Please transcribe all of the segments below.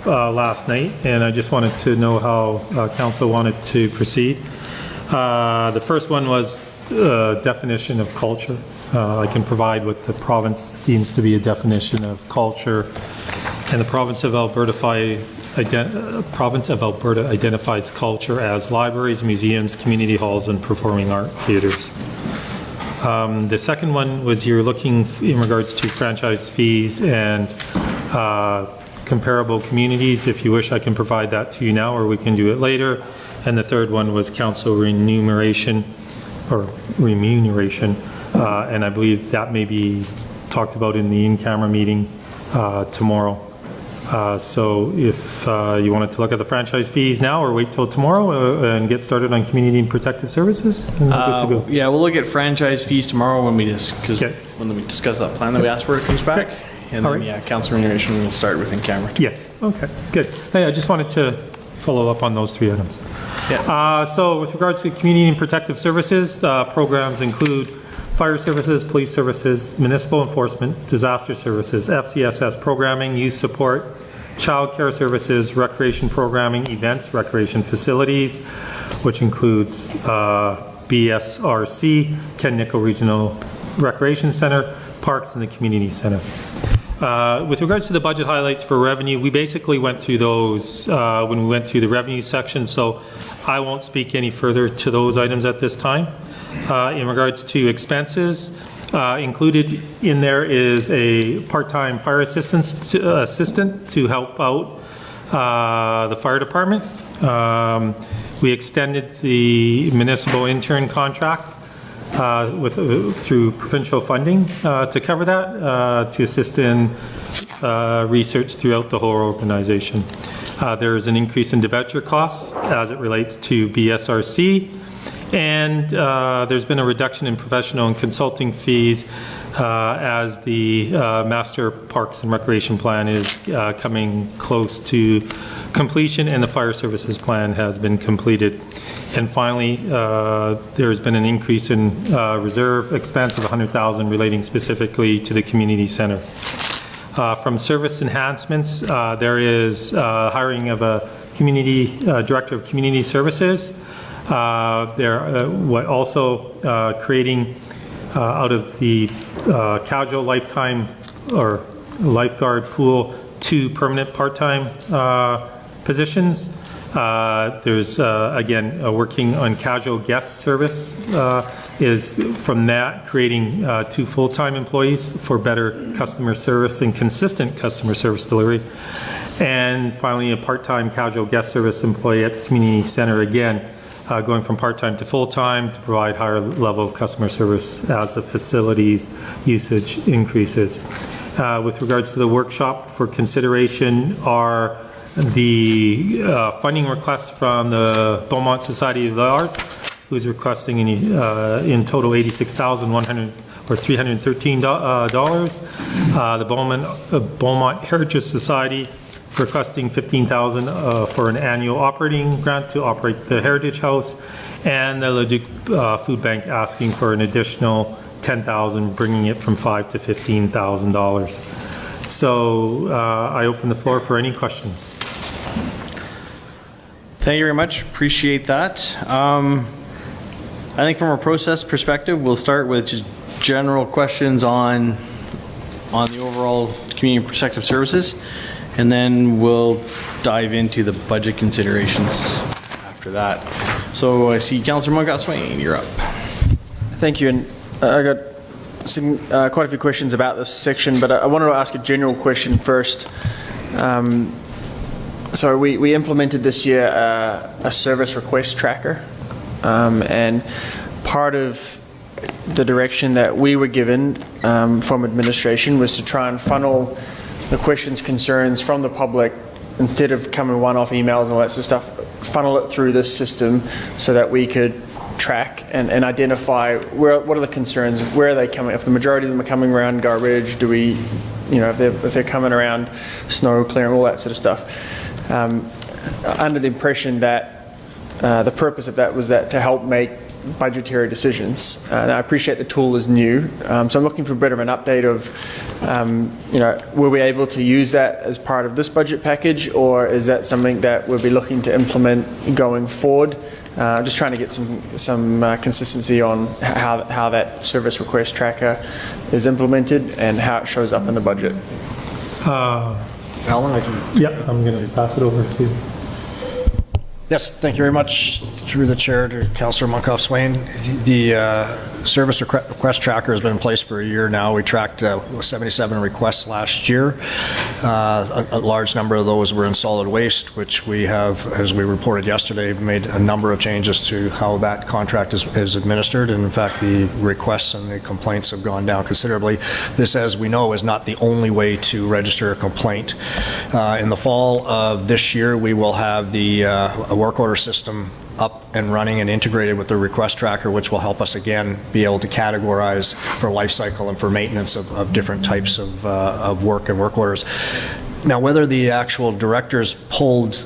last night, and I just wanted to know how council wanted to proceed. The first one was definition of culture. I can provide what the province deems to be a definition of culture, and the province of Alberta identifies culture as libraries, museums, community halls, and performing art theaters. The second one was you're looking in regards to franchise fees and comparable communities. If you wish, I can provide that to you now, or we can do it later. And the third one was council remuneration, and I believe that may be talked about in the in-camera meeting tomorrow. So if you wanted to look at the franchise fees now, or wait till tomorrow and get started on community and protective services, then we're good to go. Yeah, we'll look at franchise fees tomorrow when we discuss that plan that we asked for comes back. Okay. And then, yeah, council remuneration will start with in-camera. Yes, okay, good. Hey, I just wanted to follow up on those three items. Yeah. So with regards to community and protective services, programs include fire services, police services, municipal enforcement, disaster services, FCSS programming, youth support, child care services, recreation programming, events, recreation facilities, which includes BSRC, Ken Nickel Regional Recreation Center, parks, and the community center. With regards to the budget highlights for revenue, we basically went through those when we went through the revenue section, so I won't speak any further to those items at this time. In regards to expenses, included in there is a part-time fire assistant to help out the fire department. We extended the municipal intern contract through provincial funding to cover that, to assist in research throughout the whole organization. There is an increase in debenture costs as it relates to BSRC, and there's been a reduction in professional and consulting fees as the Master Parks and Recreation Plan is coming close to completion, and the Fire Services Plan has been completed. And finally, there's been an increase in reserve expense of $100,000 relating specifically to the community center. From service enhancements, there is hiring of a community director of community services. They're also creating out of the casual lifetime or lifeguard pool 2 permanent part-time positions. There's again working on casual guest service is from that creating 2 full-time employees for better customer service and consistent customer service delivery. And finally, a part-time casual guest service employee at the community center, again going from part-time to full-time to provide higher level of customer service as the facilities usage increases. With regards to the workshop, for consideration are the funding requests from the Beaumont Society of the Arts, who's requesting in total $86,100 or $313. The Beaumont Heritage Society requesting $15,000 for an annual operating grant to operate the Heritage House, and the Leduc Food Bank asking for an additional $10,000, bringing it from $5,000 to $15,000. So I open the floor for any questions. Thank you very much. Appreciate that. I think from a process perspective, we'll start with just general questions on the overall community protective services, and then we'll dive into the budget considerations after that. So I see Councillor Mungat-Swain, you're up. Thank you, and I got some quite a few questions about this section, but I wanted to ask a general question first. So we implemented this year a service request tracker, and part of the direction that we were given from administration was to try and funnel the questions, concerns from the public, instead of coming one-off emails and all that sort of stuff, funnel it through this system so that we could track and identify what are the concerns, where are they coming. If the majority of them are coming around garbage, do we, if they're coming around snow clearing, all that sort of stuff. Under the impression that the purpose of that was that to help make budgetary decisions. And I appreciate the tool is new, so I'm looking for a bit of an update of, were we able to use that as part of this budget package, or is that something that we'll be looking to implement going forward? Just trying to get some consistency on how that service request tracker is implemented and how it shows up in the budget. Alan, I can... Yeah, I'm going to pass it over to... Yes, thank you very much. Through the chair to Councillor Monkoff-Swain. The service request tracker has been in place for a year now. We tracked 77 requests last year. A large number of those were in solid waste, which we have, as we reported yesterday, made a number of changes to how that contract is administered. And in fact, the requests and the complaints have gone down considerably. This, as we know, is not the only way to register a complaint. In the fall of this year, we will have the a work order system up and running and integrated with the request tracker, which will help us again be able to categorize for life cycle and for maintenance of different types of work and work orders. Now, whether the actual directors pulled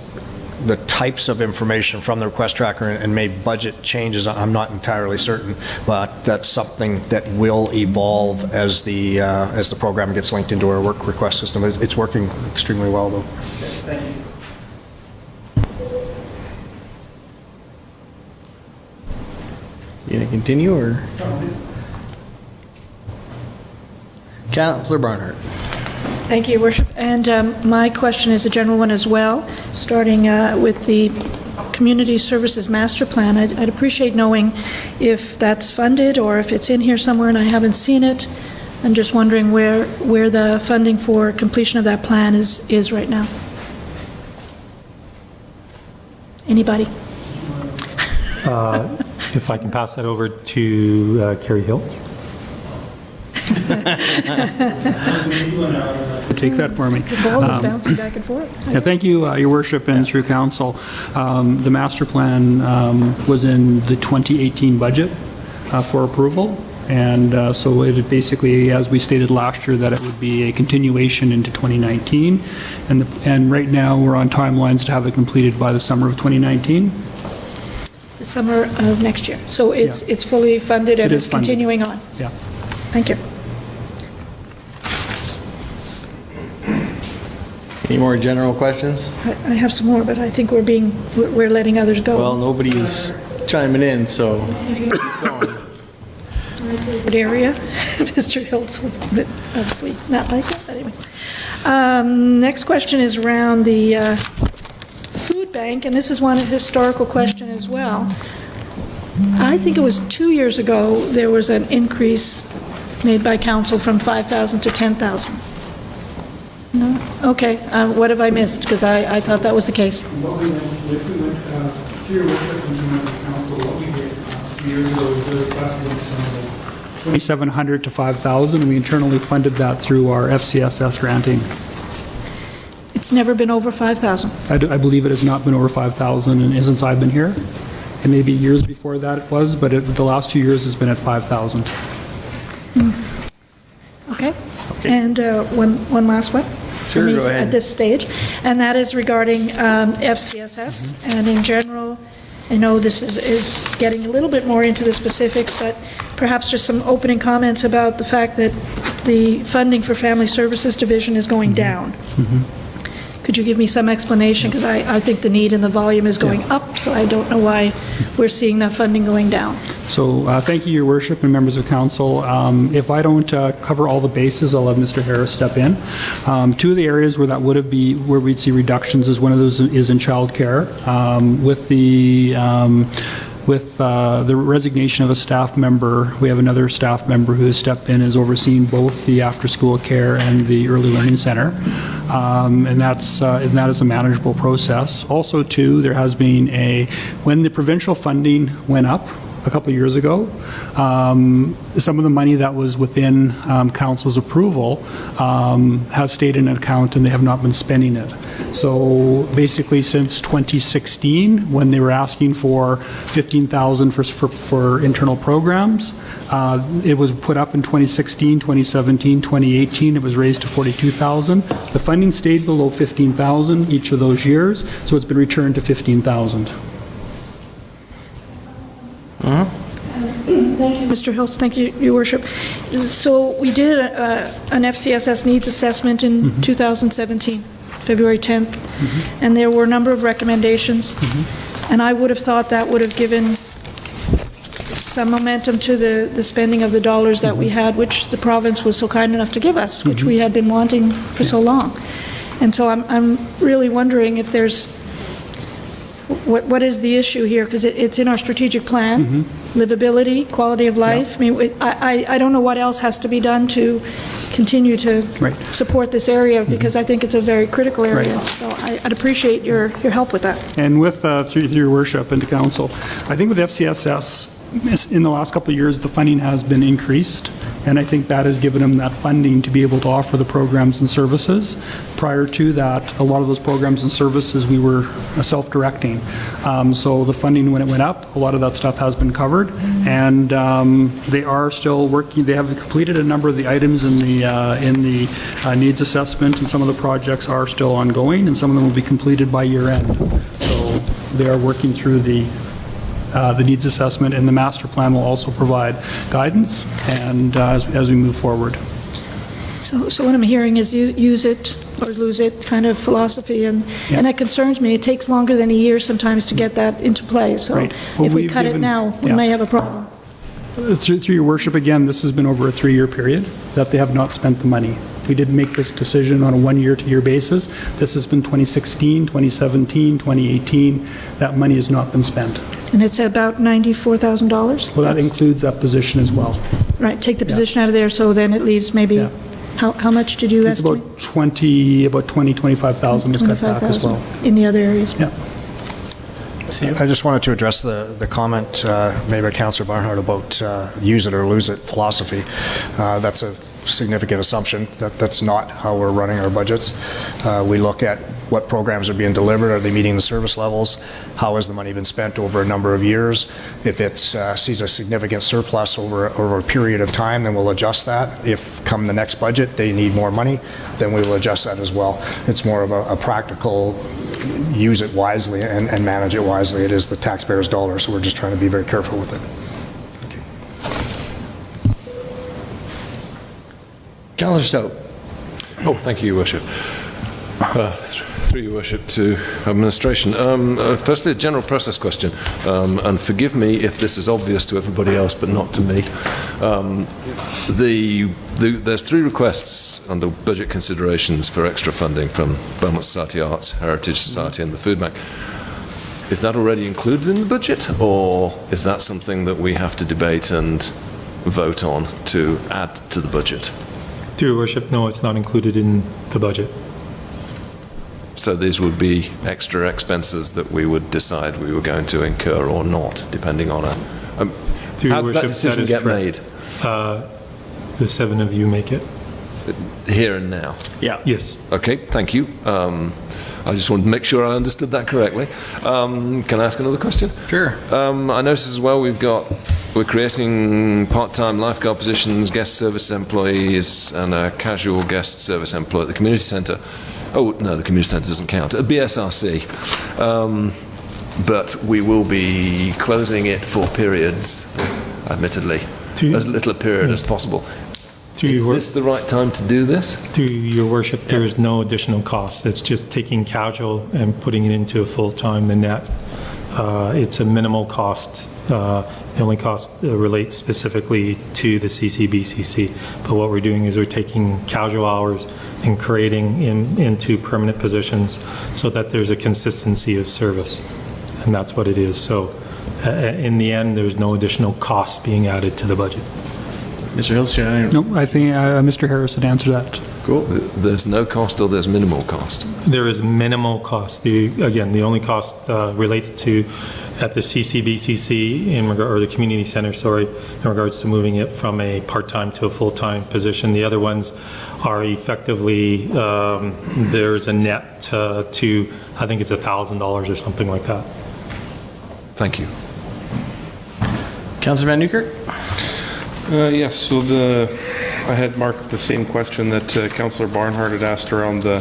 the types of information from the request tracker and made budget changes, I'm not entirely certain, but that's something that will evolve as the program gets linked into our work request system. It's working extremely well, though. Thank you. You gonna continue, or? Councillor Barnhart. Thank you, Your Worship. And my question is a general one as well, starting with the Community Services Master Plan. I'd appreciate knowing if that's funded or if it's in here somewhere and I haven't seen it. I'm just wondering where the funding for completion of that plan is right now. Anybody? If I can pass that over to Carrie Hill. Take that for me. The ball is bouncing back and forth. Yeah, thank you, Your Worship, and through Council. The master plan was in the 2018 budget for approval, and so it basically, as we stated last year, that it would be a continuation into 2019, and right now we're on timelines to have it completed by the summer of 2019. The summer of next year. So it's fully funded and It it's is funded. continuing on. Yeah. Thank you. Any more general questions? I have some more, but I think we're letting others go. Well, nobody's chiming in, so keep going. My favorite area. Mr. Hill's would probably not like it, but anyway. Next question is around the food bank, and this is one historical question as well. I think it was 2 years ago, there was an increase made by council from 5,000 to 10,000. No? Okay. What have I missed? Because I thought that was the case. What we went, to your worship and to the council, what we did 2 years ago was the request went from 2,700 to 5,000, and we internally funded that through our FCSS granting. It's never been over 5,000. I believe it has not been over 5,000 and since I've been here. And maybe years before that it was, but the last 2 years has been at 5,000. Okay. And one last one. Sure, for me go ahead. At this stage, and that is regarding FCSS. And in general, I know this is getting a little bit more into the specifics, but perhaps just some opening comments about the fact that the funding for Family Services Division is going down. Could you give me some explanation? Because I think the need and the volume is going up, so I don't know why we're seeing that funding going down. So thank you, Your Worship, and members of council. If I don't cover all the bases, I'll have Mr. Harris step in. Two of the areas where that would be where we'd see reductions is one of those is in childcare. With the resignation of a staff member, we have another staff member who has stepped in, has overseen both the after-school care and the early learning center, and that is a manageable process. Also, too, there has been when the provincial funding went up a couple of years ago, some of the money that was within council's approval has stayed in an account and they have not been spending it. So basically since 2016, when they were asking for $15,000 for internal programs, it was put up in 2016, 2017, 2018, it was raised to $42,000. The funding stayed below $15,000 each of those years, so it's been returned to $15,000. Mr. Hills. Thank you, Your Worship. So we did an FCSS needs assessment in 2017, February 10th, and there were a number of recommendations. And I would have thought that would have given some momentum to the spending of the dollars that we had, which the province was so kind enough to give us, which we had been wanting for so long. And so I'm really wondering if there's, what is the issue here? Because it's in our strategic plan, livability, quality of life. I mean, I don't know what else has to be done to continue to Right. support this area, because I think it's a very critical area. So I'd appreciate your help with that. And with, through your worship and to council, I think with FCSS, in the last couple of years, the funding has been increased, and I think that has given them that funding to be able to offer the programs and services. Prior to that, a lot of those programs and services, we were self-directing. So the funding, when it went up, a lot of that stuff has been covered, and they are still working. They have completed a number of the items in the needs assessment, and some of the projects are still ongoing, and some of them will be completed by year end. So they are working through the needs assessment, and the master plan will also provide guidance and as we move forward. So what I'm hearing is use it or lose it kind of philosophy, and that concerns me. It takes longer than a year sometimes to get that into play. So Right. Well, if we we've cut it given- now, we may have a problem. Through your worship, again, this has been over a 3-year period that they have not spent the money. We didn't make this decision on a 1-year-to-year basis. This has been 2016, 2017, 2018. That money has not been spent. And it's about $94,000? Well, that includes that position as well. Right, take the position out of there, so then it leaves maybe, Yeah. how much did you It's estimate? about 25,000 was cut back as well. 25,000 in the other areas? Yeah. I just wanted to address the comment made by Councillor Barnhart about use it or lose it philosophy. That's a significant assumption. That's not how we're running our budgets. We look at what programs are being delivered. Are they meeting the service levels? How has the money been spent over a number of years? If it sees a significant surplus over a period of time, then we'll adjust that. If come the next budget they need more money, then we will adjust that as well. It's more of a practical use it wisely and manage it wisely. It is the taxpayers' dollar, so we're just trying to be very careful with it. Councillor Stout. Oh, thank you, Your Worship. Through Your Worship to administration. Firstly, a general process question, and forgive me if this is obvious to everybody else, but not to me. There's 3 requests under budget considerations for extra funding from Beaumont Society Arts, Heritage Society, and the Food Bank. Is that already included in the budget, or is that something that we have to debate and vote on to add to the budget? Through your worship, no, it's not included in the budget. So these would be extra expenses that we would decide we were going to incur or not, depending on Through how your did that worship, decision is get correct. made? The 7 of you make it. Here and now. Yeah. Yes. Okay, thank you. I just wanted to make sure I understood that correctly. Can I ask another question? Sure. I notice as well we're creating part-time lifeguard positions, guest service employees, and a casual guest service employee at the community centre. Oh, no, the community centre doesn't count. At BSRC. But we will be closing it for periods, admittedly. As little a period as possible. Is this the right time to do this? Through your worship, there is no additional cost. It's just taking casual and putting it into a full-time, the net. It's a minimal cost. The only cost relates specifically to the CCBCC. But what we're doing is we're taking casual hours and creating into permanent positions so that there's a consistency of service. And that's what it is. So in the end, there's no additional cost being added to the budget. Mr. Hills, No, I think Mr. Harris had answered that. Cool. There's no cost or there's minimal cost? There is minimal cost. Again, the only cost relates to at the CCBCC or the community center, sorry, in regards to moving it from a part-time to a full-time position. The other ones are effectively, there's a net to, I think it's $1,000 or something like that. Thank you. Councillor Van Newkirk. Yes, so I had marked the same question that Councillor Barnhart had asked around the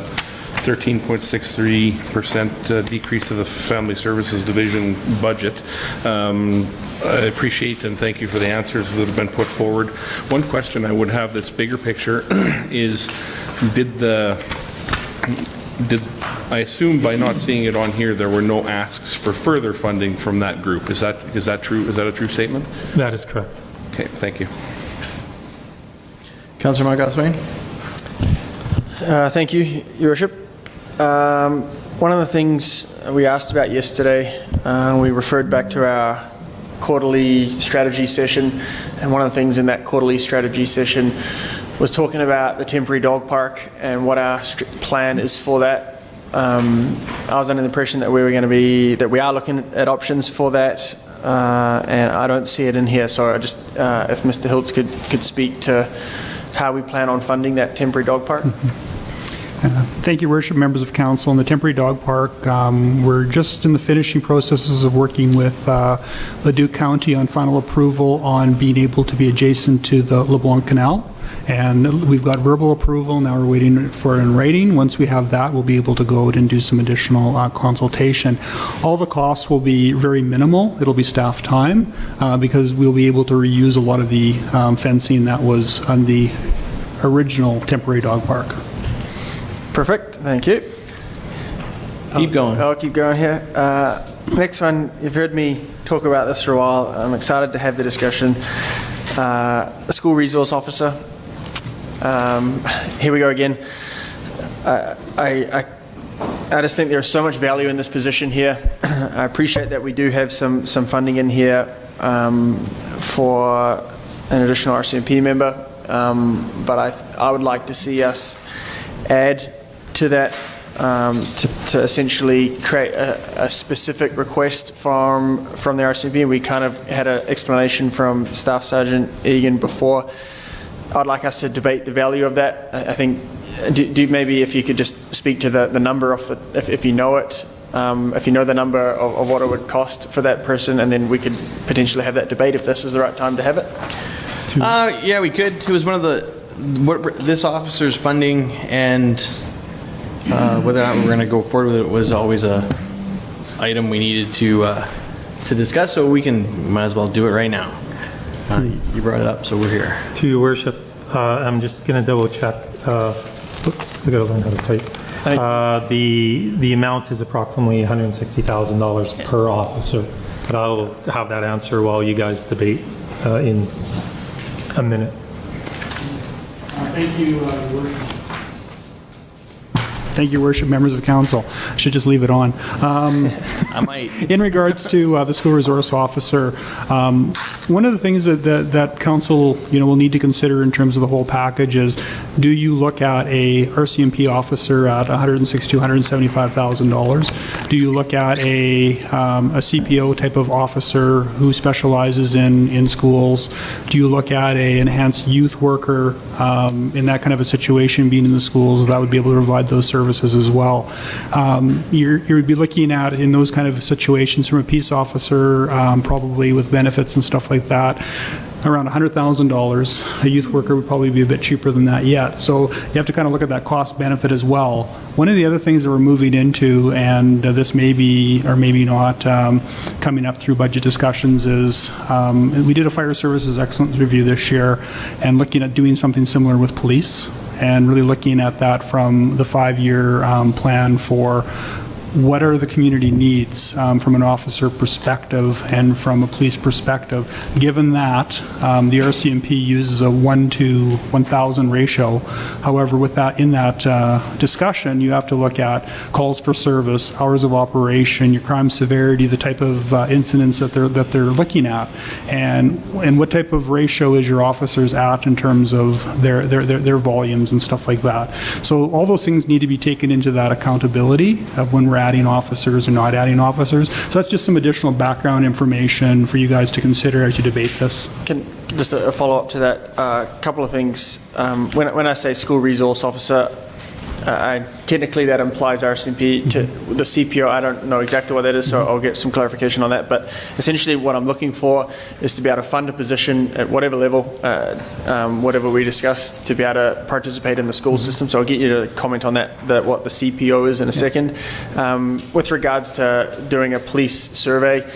13.63% decrease to the Family Services Division budget. I appreciate and thank you for the answers that have been put forward. One question I would have that's bigger picture is, I assume by not seeing it on here, there were no asks for further funding from that group. Is that true? Is that a true statement? That is correct. Okay, thank you. Councillor Montgomery? Thank you, Your Worship. One of the things we asked about yesterday, we referred back to our quarterly strategy session, and one of the things in that quarterly strategy session was talking about the temporary dog park and what our plan is for that. I was under the impression that we are looking at options for that, and I don't see it in here. So I just, if Mr. Hiltz could speak to how we plan on funding that temporary dog park. Thank you, Worship, members of council. In the temporary dog park, we're just in the finishing processes of working with Leduc County on final approval on being able to be adjacent to the LeBlanc Canal. And we've got verbal approval, now we're waiting for it in writing. Once we have that, we'll be able to go out and do some additional consultation. All the costs will be very minimal. It'll be staff time because we'll be able to reuse a lot of the fencing that was on the original temporary dog park. Perfect, thank you. Keep going. I'll keep going here. Next one, you've heard me talk about this for a while. I'm excited to have the discussion. A school resource officer. Here we go again. I just think there's so much value in this position here. I appreciate that we do have some funding in here for an additional RCMP member, but I would like to see us add to that to essentially create a specific request from the RCMP. We kind of had an explanation from Staff Sergeant Egan before. I'd like us to debate the value of that. I think, maybe if you could just speak to the number of if you know it, if you know the number of what it would cost for that person, and then we could potentially have that debate if this is the right time to have it. Yeah, we could. It was one of this officer's funding, and whether or not we're going to go forward with it was always a item we needed to discuss, so we might as well do it right now. You brought it up, so we're here. To your worship, I'm just going to double check. Oops, I got to learn how to type. The amount is approximately $160,000 per officer, but I'll have that answer while you guys debate in a minute. Thank you, Your Worship. Thank you, Worship, members of council. I should just leave it on. I might. In regards to the school resource officer, one of the things that council will need to consider in terms of the whole package is, do you look at a RCMP officer at $160,000 to $175,000? Do you look at a CPO type of officer who specializes in schools? Do you look at a enhanced youth worker in that kind of a situation, being in the schools that would be able to provide those services as well? You'd be looking at, in those kind of situations, from a peace officer, probably with benefits and stuff like that, around $100,000. A youth worker would probably be a bit cheaper than that yet. So you have to kind of look at that cost benefit as well. One of the other things that we're moving into, and this may be or maybe not coming up through budget discussions, is we did a fire services excellence review this year and looking at doing something similar with police, and really looking at that from the 5-year plan for what are the community needs from an officer perspective and from a police perspective, given that the RCMP uses a 1 to 1,000 ratio. However, with that, in that discussion, you have to look at calls for service, hours of operation, your crime severity, the type of incidents that they're looking at, and what type of ratio is your officers at in terms of their volumes and stuff like that. So all those things need to be taken into that accountability of when we're adding officers or not adding officers. So that's just some additional background information for you guys to consider as you debate this. Just a follow-up to that, a couple of things. When I say school resource officer, Technically, that implies RCMP to the CPO. I don't know exactly what that is, so I'll get some clarification on that. But essentially, what I'm looking for is to be able to fund a position at whatever level, whatever we discuss, to be able to participate in the school system. So I'll get you to comment on that what the CPO is in a second. With regards to doing a police survey,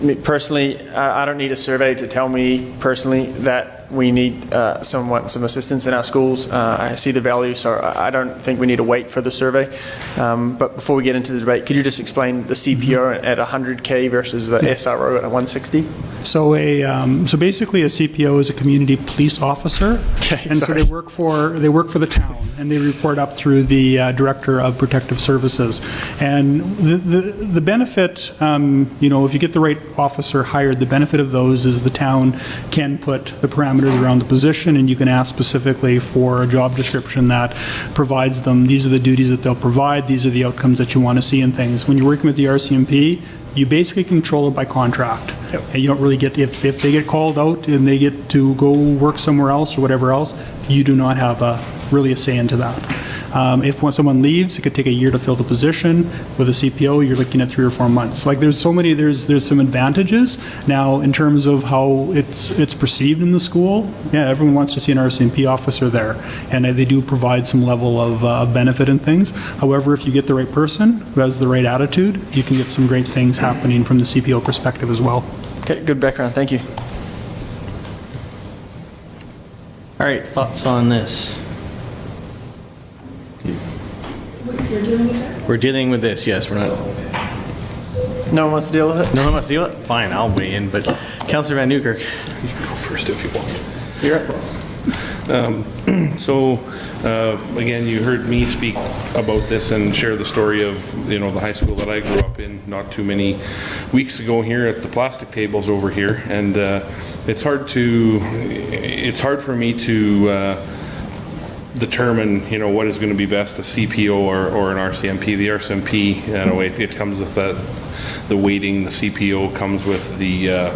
me personally, I don't need a survey to tell me personally that we need some assistance in our schools. I see the value, so I don't think we need to wait for the survey. But before we get into the debate, could you just explain the CPO at 100K versus the SRO at 160? So so basically a CPO is a community police officer. Okay, and sorry. so they work for the town, and they report up through the Director of Protective Services. And the benefit, if you get the right officer hired, the benefit of those is the town can put the parameters around the position, and you can ask specifically for a job description that provides them, these are the duties that they'll provide, these are the outcomes that you want to see in things. When you're working with the RCMP, you basically control it by contract. Yep. And you don't really get, if they get called out and they get to go work somewhere else or whatever else, you do not have really a say into that. If when someone leaves, it could take a year to fill the position. With a CPO, you're looking at 3 or 4 months. Like there's some advantages. Now, in terms of how it's perceived in the school, yeah, everyone wants to see an RCMP officer there, and they do provide some level of benefit and things. However, if you get the right person who has the right attitude, you can get some great things happening from the CPO perspective as well. Okay, good background. Thank you. All right, thoughts on this? We're dealing with this, yes, we're not. No one wants to deal with it? No one wants to deal with it? Fine, I'll weigh in, but Councillor Van Newkirk. Go first if you want. You're up, boss. So, again, you heard me speak about this and share the story of, the high school that I grew up in not too many weeks ago here at the plastic tables over here. And it's hard for me to determine, what is going to be best, a CPO or an RCMP. The RCMP, it comes with the weighting. The CPO comes with the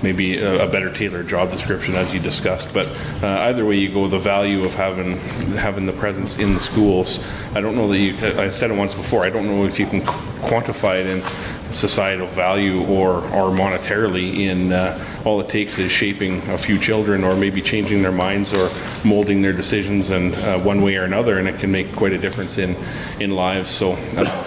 maybe a better tailored job description, as you discussed. But either way you go, the value of having the presence in the schools, I don't know that I said it once before, I don't know if you can quantify it in societal value or monetarily. In all it takes is shaping a few children, or maybe changing their minds or molding their decisions in one way or another, and it can make quite a difference in lives. So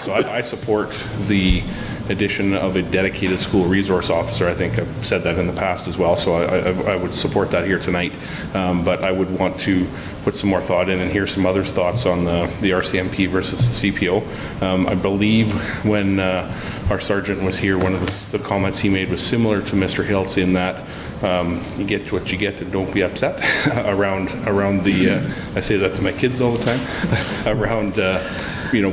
I support the addition of a dedicated school resource officer. I think I've said that in the past as well, so I would support that here tonight. But I would want to put some more thought in and hear some others' thoughts on the RCMP versus the CPO. I believe when our sergeant was here, one of the comments he made was similar to Mr. Hiltz, in that you get what you get and don't be upset around the, I say that to my kids all the time, around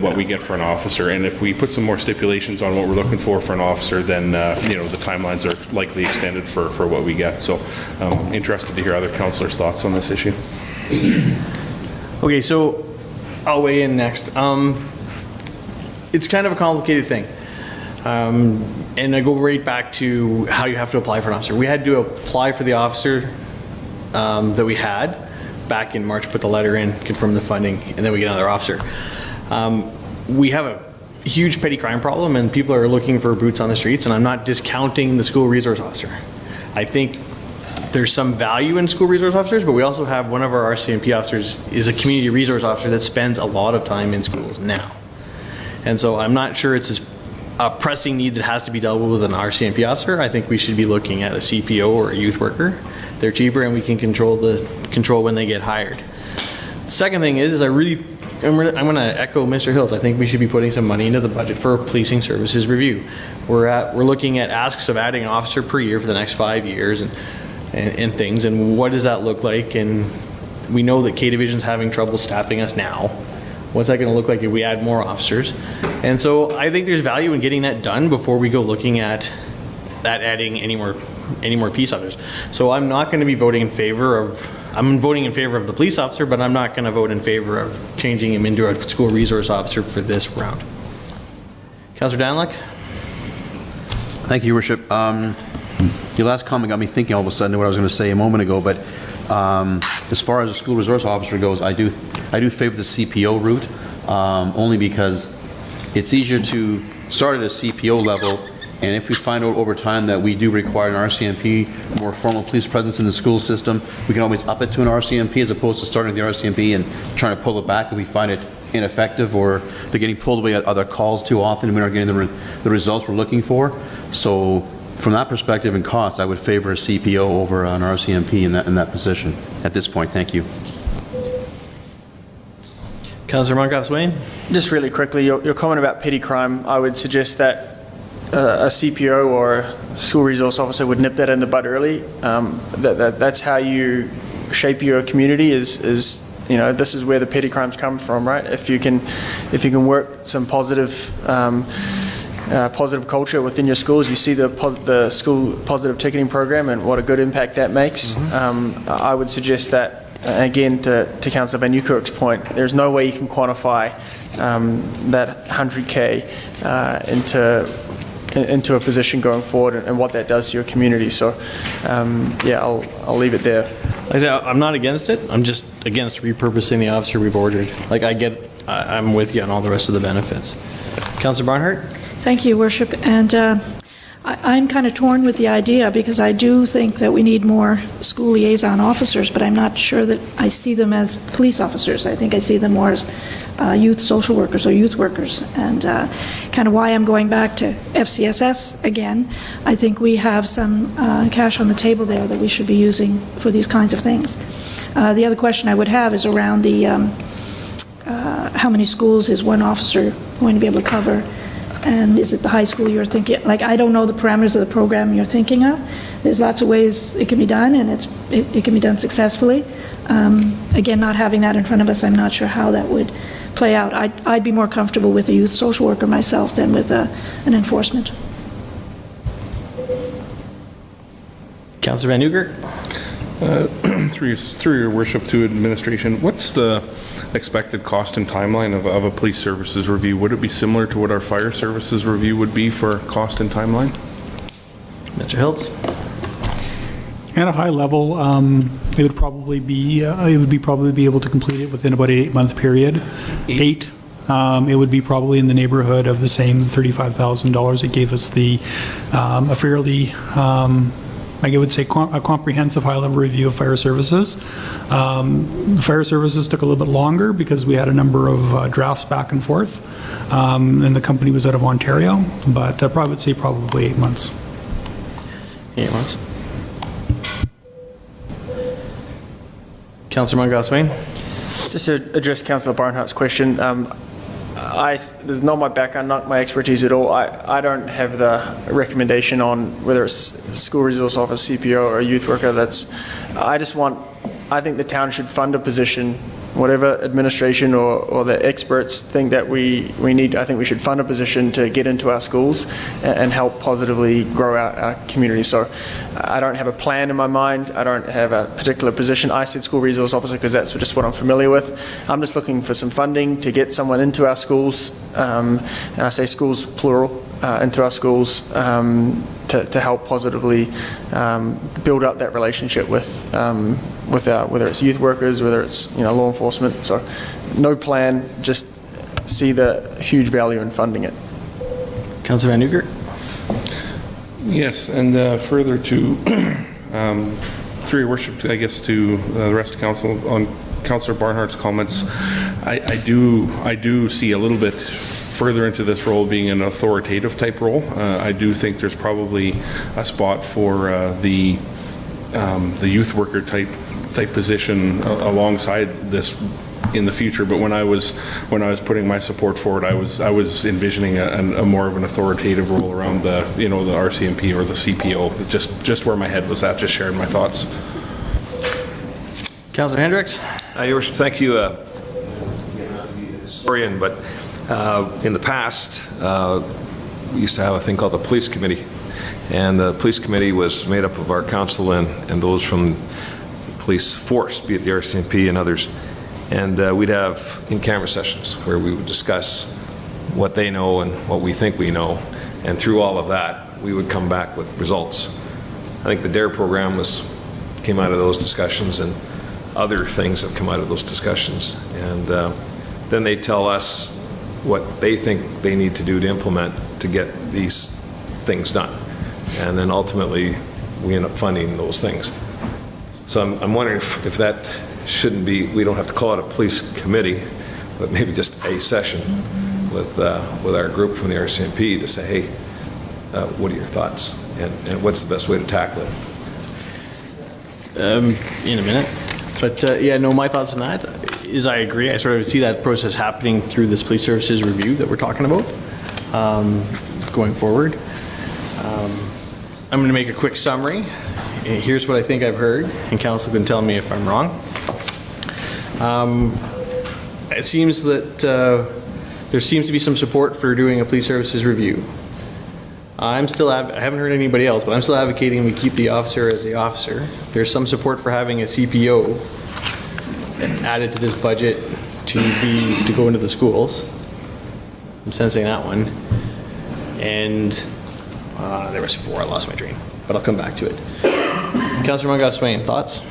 what we get for an officer. And if we put some more stipulations on what we're looking for an officer, then the timelines are likely extended for what we get. So interested to hear other councillors' thoughts on this issue. Okay, so I'll weigh in next. It's kind of a complicated thing. And I go right back to how you have to apply for an officer. We had to apply for the officer that we had back in March, put the letter in, confirm the funding, and then we get another officer. We have a huge petty crime problem, and people are looking for boots on the streets, and I'm not discounting the school resource officer. I think there's some value in school resource officers, but we also have one of our RCMP officers is a community resource officer that spends a lot of time in schools now. And so I'm not sure it's a pressing need that has to be dealt with an RCMP officer. I think we should be looking at a CPO or a youth worker. They're cheaper, and we can control when they get hired. The second thing is I'm going to echo Mr. Hills. I think we should be putting some money into the budget for a policing services review. We're looking at asks of adding an officer per year for the next 5 years and things, and what does that look like? And we know that K Division's having trouble staffing us now. What's that going to look like if we add more officers? And so I think there's value in getting that done before we go looking at adding any more peace officers. So I'm not going to be voting in favor of. I'm voting in favor of the police officer, but I'm not going to vote in favor of changing him into a school resource officer for this round. Councillor Daniluk? Thank you, Your Worship. Your last comment got me thinking all of a sudden what I was going to say a moment ago, but as far as a school resource officer goes, I I do favor the CPO route, only because it's easier to start at a CPO level, and if we find out over time that we do require an RCMP, more formal police presence in the school system, we can always up it to an RCMP as opposed to starting the RCMP and trying to pull it back if we find it ineffective or they're getting pulled away at other calls too often and we're not getting the results we're looking for. So from that perspective and cost, I would favor a CPO over an RCMP in that position at this point. Thank you. Councillor Moncalfe-Swain? Just really quickly, your comment about petty crime, I would suggest that a CPO or a school resource officer would nip that in the bud early. That's how you shape your community is you know, this is where the petty crimes come from, right? If you can work some positive culture within your schools, you see the school positive ticketing program and what a good impact that makes. I would suggest that, again, to Councillor Van Nieuwkerk's point, there's no way you can quantify that 100K into a position going forward and what that does to your community. So, yeah, I'll leave it there. Like I said, I'm not against it. I'm just against repurposing the officer we've ordered. Like, I'm with you on all the rest of the benefits. Councillor Barnhart? Thank you, Worship. And I'm kind of torn with the idea because I do think that we need more school liaison officers, but I'm not sure that I see them as police officers. I think I see them more as youth social workers or youth workers. And kind of why I'm going back to FCSS again, I think we have some cash on the table there that we should be using for these kinds of things. The other question I would have is around the how many schools is one officer going to be able to cover? And is it the high school you're thinking? Like, I don't know the parameters of the program you're thinking of. There's lots of ways it can be done, and it can be done successfully. Again, not having that in front of us, I'm not sure how that would play out. I'd be more comfortable with a youth social worker myself than with an enforcement. Councillor Van Nieuwkerk? Through your worship to administration, what's the expected cost and timeline of a police services review? Would it be similar to what our fire services review would be for cost and timeline? Mr. Hiltz? At a high level, it would probably be able to complete it within about an 8-month period. It would be probably in the neighborhood of the same $35,000. It gave us a fairly I would say a comprehensive high-level review of fire services. Fire services took a little bit longer because we had a number of drafts back and forth, and the company was out of Ontario, but I would say probably 8 months. 8 months. Councillor Moncalfe-Swain? Just to address Councillor Barnhart's question, this is not my background, not my expertise at all. I don't have the recommendation on whether it's school resource officer, CPO, or a youth worker. I think the town should fund a position, whatever administration or the experts think that we need. I think we should fund a position to get into our schools and help positively grow our community. So I don't have a plan in my mind. I don't have a particular position. I said school resource officer because that's just what I'm familiar with. I'm just looking for some funding to get someone into our schools, and I say schools plural, into our schools to help positively build up that relationship with whether it's youth workers, whether it's law enforcement. So no plan, just see the huge value in funding it. Councillor Van Nieuwkerk? Yes, and further to, through your worship, I guess, to the rest of council on Councillor Barnhart's comments, I do see a little bit further into this role being an authoritative type role. I do think there's probably a spot for the youth worker type position alongside this in the future. But when I was putting my support forward, I was envisioning a more of an authoritative role around the the RCMP or the CPO. Just where my head was at. Just sharing my thoughts. Councillor Hendricks? Your worship, thank you. Historian, but in the past, we used to have a thing called the police committee, and the police committee was made up of our council and those from the police force, be it the RCMP and others, and we'd have in-camera sessions where we would discuss what they know and what we think we know, and through all of that, we would come back with results. I think the DARE program came out of those discussions, and other things have come out of those discussions. And then they tell us what they think they need to do to implement to get these things done. And then ultimately, we end up funding those things. So I'm wondering if that shouldn't be, we don't have to call it a police committee, but maybe just a session with our group from the RCMP to say, hey, what are your thoughts? And what's the best way to tackle it? In a minute. But yeah, no, my thoughts on that is I agree. I sort of see that process happening through this police services review that we're talking about going forward. I'm going to make a quick summary. Here's what I think I've heard, and council can tell me if I'm wrong. It seems that there seems to be some support for doing a police services review. I haven't heard anybody else, but I'm still advocating we keep the officer as the officer. There's some support for having a CPO added to this budget to go into the schools. I'm sensing that one. And there was 4, I lost my train, but I'll come back to it. Councillor Mungo-Swain, thoughts?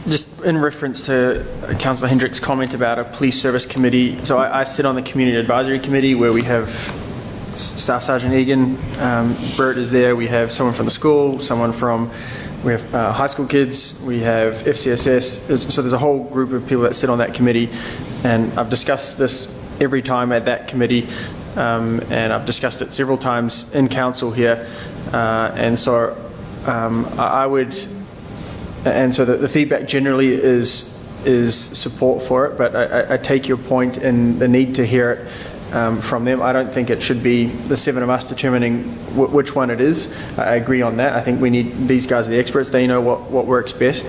Just in reference to Councillor Hendrick's comment about a police service committee, so I sit on the community advisory committee where we have Staff Sergeant Egan, Bert is there, we have someone from the school, we have high school kids, we have FCSS, so there's a whole group of people that sit on that committee, and I've discussed this every time at that committee, and I've discussed it several times in council here, and so the feedback generally is support for it, but I take your point and the need to hear it from them. I don't think it should be the 7 of us determining which one it is. I agree on that. I think we need, these guys are the experts. They know what works best.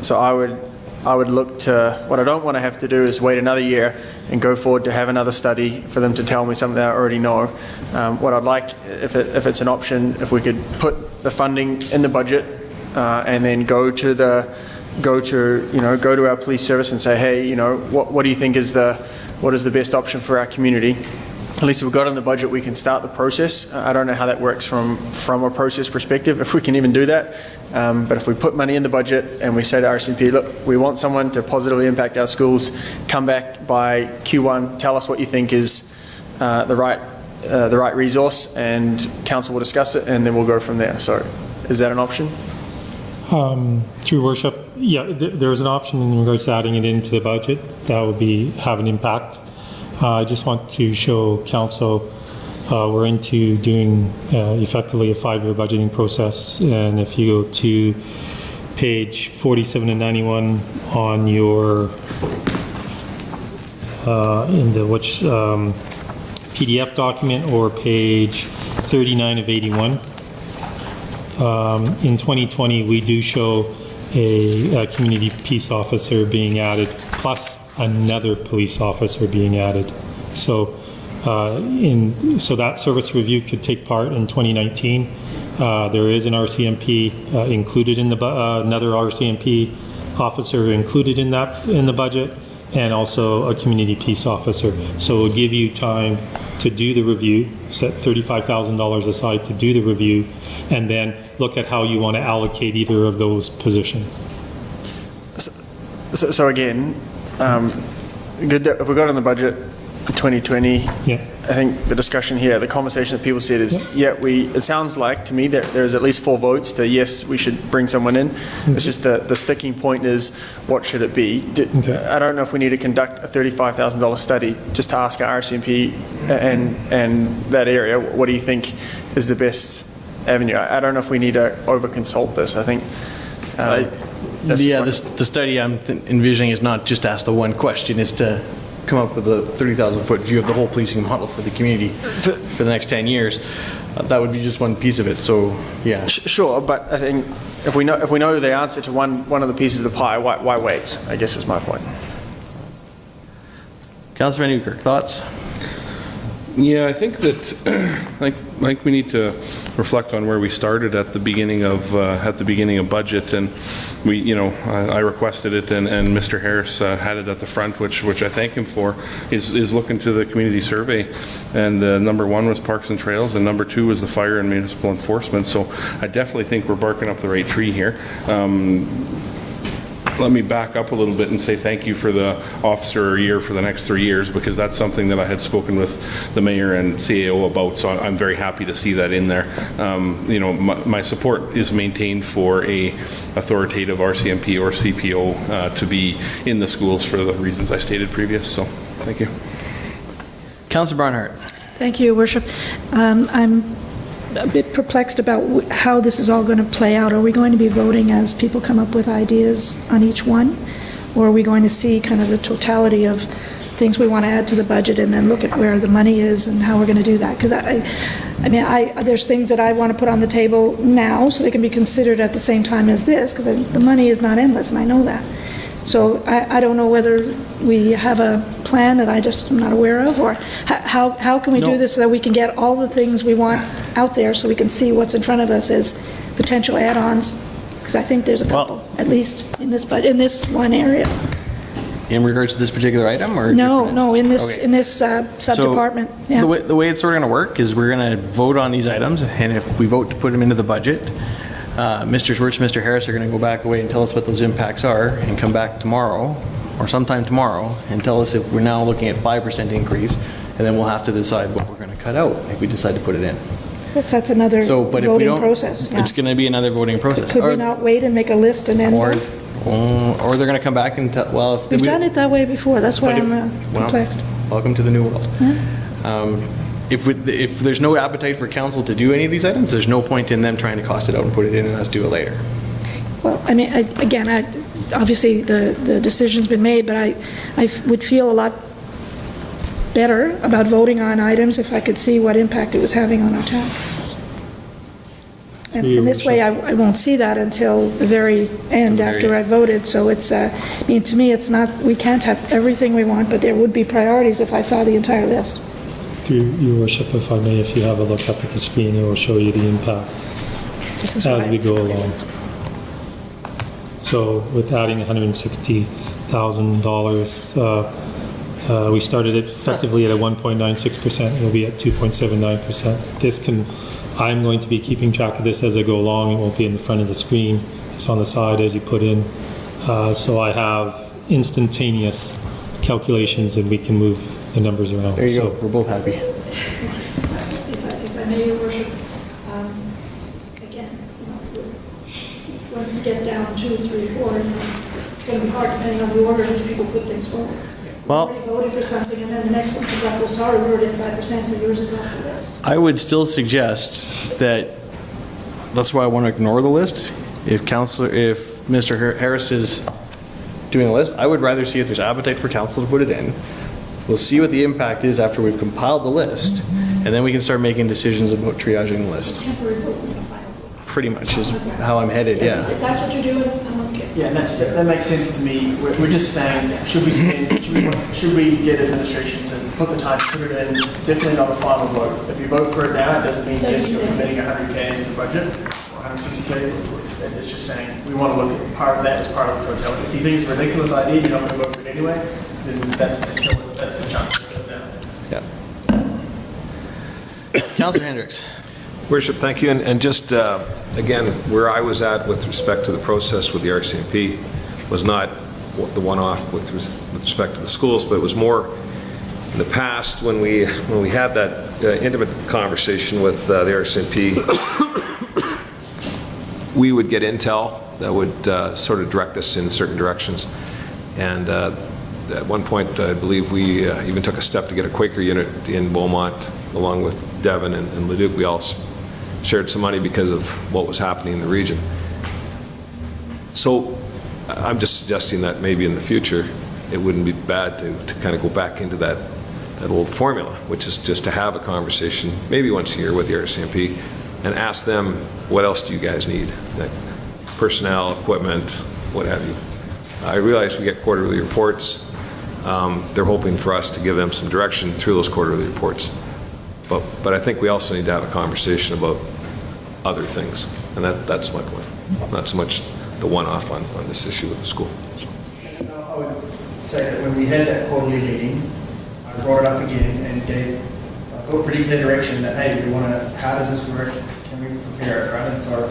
So I would look to, what I don't want to have to do is wait another year and go forward to have another study for them to tell me something that I already know. What I'd like, if it's an option, if we could put the funding in the budget and then go to our police service and say, hey, what do you think is what is the best option for our community? At least if we've got it in the budget, we can start the process. I don't know how that works from a process perspective, if we can even do that. But if we put money in the budget and we say to RCMP, look, we want someone to positively impact our schools, come back by Q1, tell us what you think is the right resource, and council will discuss it, and then we'll go from there. So is that an option? Through worship, yeah, there's an option in regards to adding it into the budget that would have an impact. I just want to show council we're into doing effectively a 5-year budgeting process, and if you go to page 47 and 91 on your in the PDF document, or page 39 of 81. In 2020, we do show a community peace officer being added, plus another police officer being added. So, so that service review could take part in 2019. There is an RCMP included in another RCMP officer included in the budget, and also a community peace officer. So it'll give you time to do the review, set $35,000 aside to do the review, and then look at how you want to allocate either of those positions. So again, good that if we got in the budget in 2020, yeah. I think the discussion here, the conversation that people said is, it sounds like to me that there's at least 4 votes to yes, we should bring someone in. It's just the sticking point is, what should it be? I don't know if we need to conduct a $35,000 study just to ask our RCMP and that area, what do you think is the best avenue? I don't know if we need to over-consult this. I think the study I'm envisioning is not just ask the one question, is to come up with a 30,000-foot view of the whole policing model for the community for the next 10 years. That would be just one piece of it. So, yeah. Sure, but I think if we know the answer to one of the pieces of the pie, why wait? I guess is my point. Councillor Van Nieuwkerk, thoughts? Yeah, I think that like we need to reflect on where we started at the beginning of budget, and I requested it, and Mr. Harris had it at the front, which I thank him for. Is look into the community survey, and number 1 was Parks and Trails, and number 2 was the fire and municipal enforcement. So I definitely think we're barking up the right tree here. let me back up a little bit and say thank you for the officer a year for the next 3 years, because that's something that I had spoken with the mayor and CAO about, so I'm very happy to see that in there. You know, my support is maintained for a authoritative RCMP or CPO to be in the schools for the reasons I stated previous, so thank you. Councillor Barnhart. Thank you, Your Worship. I'm a bit perplexed about how this is all going to play out. Are we going to be voting as people come up with ideas on each one? Or are we going to see kind of the totality of things we want to add to the budget and then look at where the money is and how we're going to do that? Because there's things that I want to put on the table now so they can be considered at the same time as this, because the money is not endless, and I know that. So I don't know whether we have a plan that I just am not aware of, or how can we do this so that we can get all the things we want out there so we can see what's in front of us as potential add-ons? Because I think there's a couple, at least in this one area. In regards to this particular item, or No, in this Okay. sub-department. So Yeah. the way it's sort of going to work is we're going to vote on these items, and if we vote to put them into the budget, Mr. Schwartz and Mr. Harris are going to go back away and tell us what those impacts are, and come back tomorrow, or sometime tomorrow, and tell us if we're now looking at 5% increase, and then we'll have to decide what we're going to cut out if we decide to put it in. That's another So, but if we voting don't, process. Yeah. it's going to be another voting process. Could we not wait and make a list and then Or, vote? or they're going to come back and tell, well, if We've done it that way before, that's why But if- I'm well, perplexed. Welcome to the new world. If there's no appetite for council to do any of these items, there's no point in them trying to cost it out and put it in and us do it later. Well, I mean, obviously, the decision's been made, but I would feel a lot better about voting on items if I could see what impact it was having on our tax. And this way, I won't see that until the very end after I voted, so it's, I mean, to me, it's not, we can't have everything we want, but there would be priorities if I saw the entire list. Your Worship, if I may, if you have a look up at the screen, it will show you the impact This is as why- we go along. So with adding $160,000, we started it effectively at a 1.96%, we'll be at 2.79%. I'm going to be keeping track of this as I go along, it won't be in the front of the screen, it's on the side as you put in. So I have instantaneous calculations and we can move the numbers around. There you go, we're both happy. If I may, Your Worship, again, once you get down 2, 3, 4, it's going to be hard depending on the order in which people put things forward. Well, We already voted for something, and then the next one comes up, well, sorry, we already at 5%, so yours is off the list. I would still suggest that, that's why I want to ignore the list. If Mr. Harris is doing a list, I would rather see if there's appetite for council to put it in. We'll see what the impact is after we've compiled the list, and then we can start making decisions about triaging the list. Temporary vote and a final vote. Pretty much is how I'm headed, yeah. If that's what you're doing, I'm okay. Yeah, that makes sense to me. We're just saying, should we get administration to put the time to put it in? Definitely not a final vote. If you vote for it now, it doesn't mean yes, you're committing 100K into the budget or 160K. It's just saying we want to look at part of that as part of the totality. If you think it's a ridiculous idea, you're not going to vote for it anyway, then that's the chance to put it down. Yeah. Councillor Hendricks. Worship, thank you. And just, again, where I was at with respect to the process with the RCMP was not the one-off with respect to the schools, but it was more in the past when we had that intimate conversation with the RCMP, we would get intel that would sort of direct us in certain directions. And at one point, I believe we even took a step to get a Quaker unit in Beaumont, along with Devon and Leduc. We all shared some money because of what was happening in the region. So I'm just suggesting that maybe in the future, it wouldn't be bad to kind of go back into that old formula, which is just to have a conversation, maybe once a year with the RCMP, and ask them, what else do you guys need? Like personnel, equipment, what have you. I realize we get quarterly reports. They're hoping for us to give them some direction through those quarterly reports. But I think we also need to have a conversation about other things, and that's my point. Not so much the one-off on this issue with the school. I would say that when we had that quarterly meeting, I brought it up again and gave, I thought, pretty clear direction that, hey, we want to, how does this work? Can we prepare it, right? And so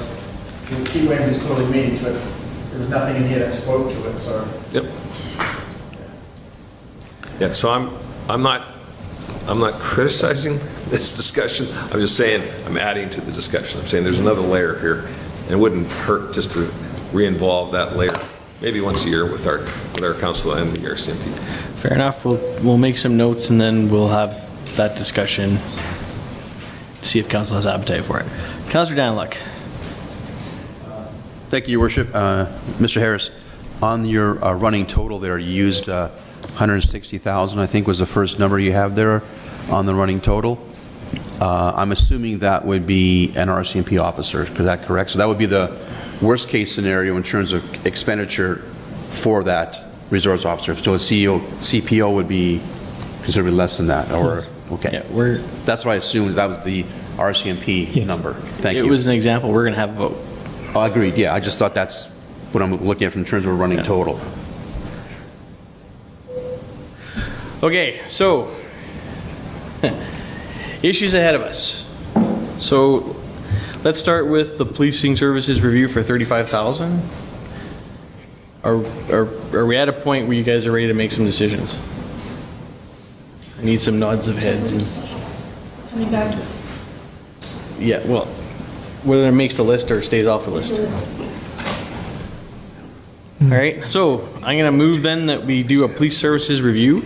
we'll keep going to these quarterly meetings, but there was nothing in here that spoke to it, so. Yep. Yeah, so I'm not criticizing this discussion. I'm just saying, I'm adding to the discussion. I'm saying there's another layer here, and it wouldn't hurt just to re-involve that layer, maybe once a year with our council and the RCMP. Fair enough. We'll make some notes and then we'll have that discussion, see if council has appetite for it. Councillor Daniluk. Thank you, Your Worship. Mr. Harris, on your running total there, you used 160,000, I think was the first number you have there on the running total. I'm assuming that would be an RCMP officer, is that correct? So that would be the worst case scenario in terms of expenditure for that resource officer. So a CPO would be considerably less than that, or, okay. Yeah, that's what I assumed, that was the RCMP number. Thank you. It was an example. We're going to have a vote. Oh, agreed, yeah, I just thought that's what I'm looking at in terms of a running total. Okay, so issues ahead of us. So let's start with the policing services review for 35,000. Are we at a point where you guys are ready to make some decisions? I need some nods of heads. Coming back to it. Yeah, well, whether it makes the list or stays off the list. All right, so I'm going to move then that we do a police services review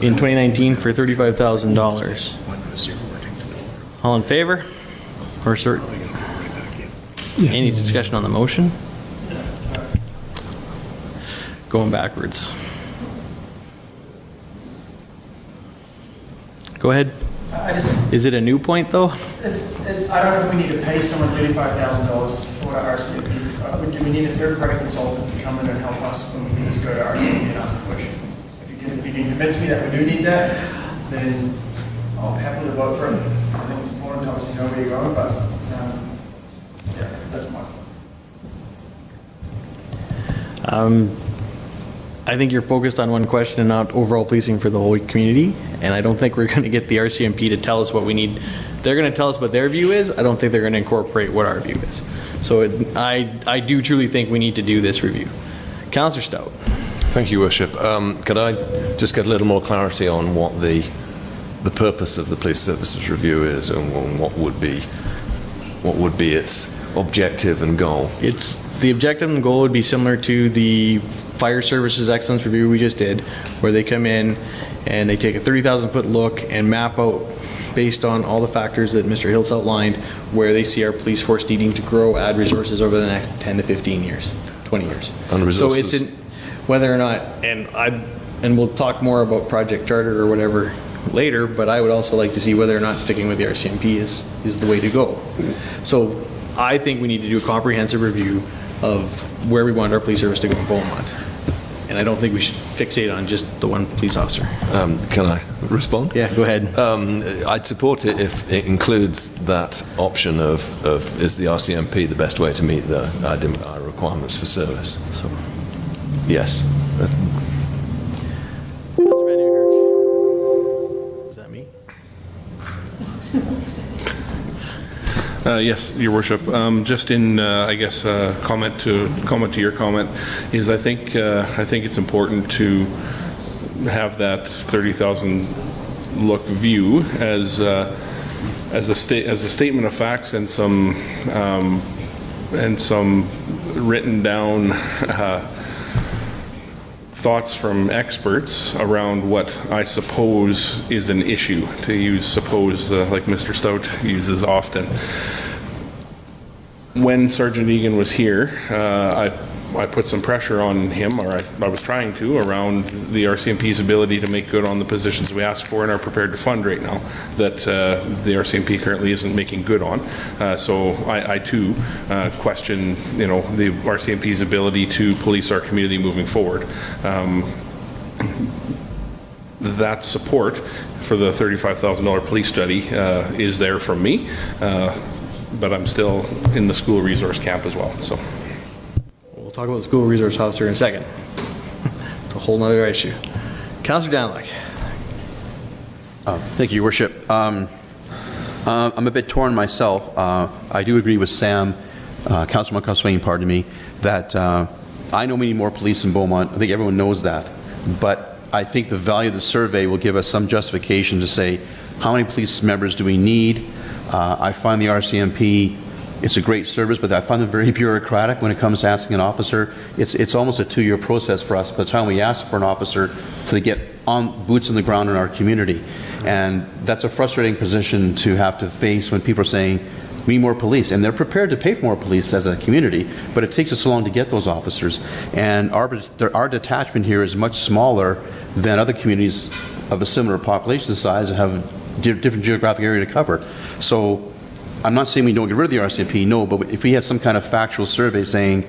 in 2019 for $35,000. All in favor? Or any discussion on the motion? Going backwards. Go ahead. Is it a new point though? I don't know if we need to pay someone $35,000 for our RCMP. Do we need a third-party consultant to come in and help us when we can just go to RCMP and ask the question? If you can convince me that we do need that, then I'll happily vote for it. I think it's important to obviously know where you're going, but yeah, that's my point. I think you're focused on one question and not overall policing for the whole community. And I don't think we're going to get the RCMP to tell us what we need. They're going to tell us what their view is. I don't think they're going to incorporate what our view is. So I do truly think we need to do this review. Councillor Stout. Thank you, Worship. Could I just get a little more clarity on what the purpose of the police services review is and what would be its objective and goal? The objective and goal would be similar to the fire services excellence review we just did, where they come in and they take a 30,000-foot look and map out, based on all the factors that Mr. Hills outlined, where they see our police force needing to grow, add resources over the next 10 to 15 years, 20 years. And resources. So it's whether or not, and we'll talk more about Project Charter or whatever later, but I would also like to see whether or not sticking with the RCMP is the way to go. So I think we need to do a comprehensive review of where we want our police service to go in Beaumont. And I don't think we should fixate on just the one police officer. Can I respond? Yeah, go ahead. I'd support it if it includes that option of is the RCMP the best way to meet our requirements for service. So, yes. Councillor Van Nieuwkerk. Is that me? Yes, Your Worship. Just in, I guess, comment to your comment is I think it's important to have that 30,000 look view as a statement of facts and some written down thoughts from experts around what I suppose is an issue, to use suppose like Mr. Stout uses often. When Sergeant Egan was here, I put some pressure on him, or I was trying to, around the RCMP's ability to make good on the positions we asked for and are prepared to fund right now that the RCMP currently isn't making good on. So I too question, the RCMP's ability to police our community moving forward. That support for the $35,000 police study is there from me, but I'm still in the school resource camp as well. So. We'll talk about the school resource officer in a second. It's a whole nother issue. Councillor Daniluk. Thank you, Your Worship. I'm a bit torn myself. I do agree with Sam, Councillor McCuff-Swain, pardon me, that I know we need more police in Beaumont. I think everyone knows that. But I think the value of the survey will give us some justification to say, how many police members do we need? I find the RCMP, it's a great service, but I find them very bureaucratic when it comes to asking an officer. It's almost a 2-year process for us by the time we ask for an officer to get on boots on the ground in our community. And that's a frustrating position to have to face when people are saying, we need more police. And they're prepared to pay for more police as a community, but it takes us so long to get those officers. And our detachment here is much smaller than other communities of a similar population size that have different geographic area to cover. So I'm not saying we don't get rid of the RCMP, no, but if we had some kind of factual survey saying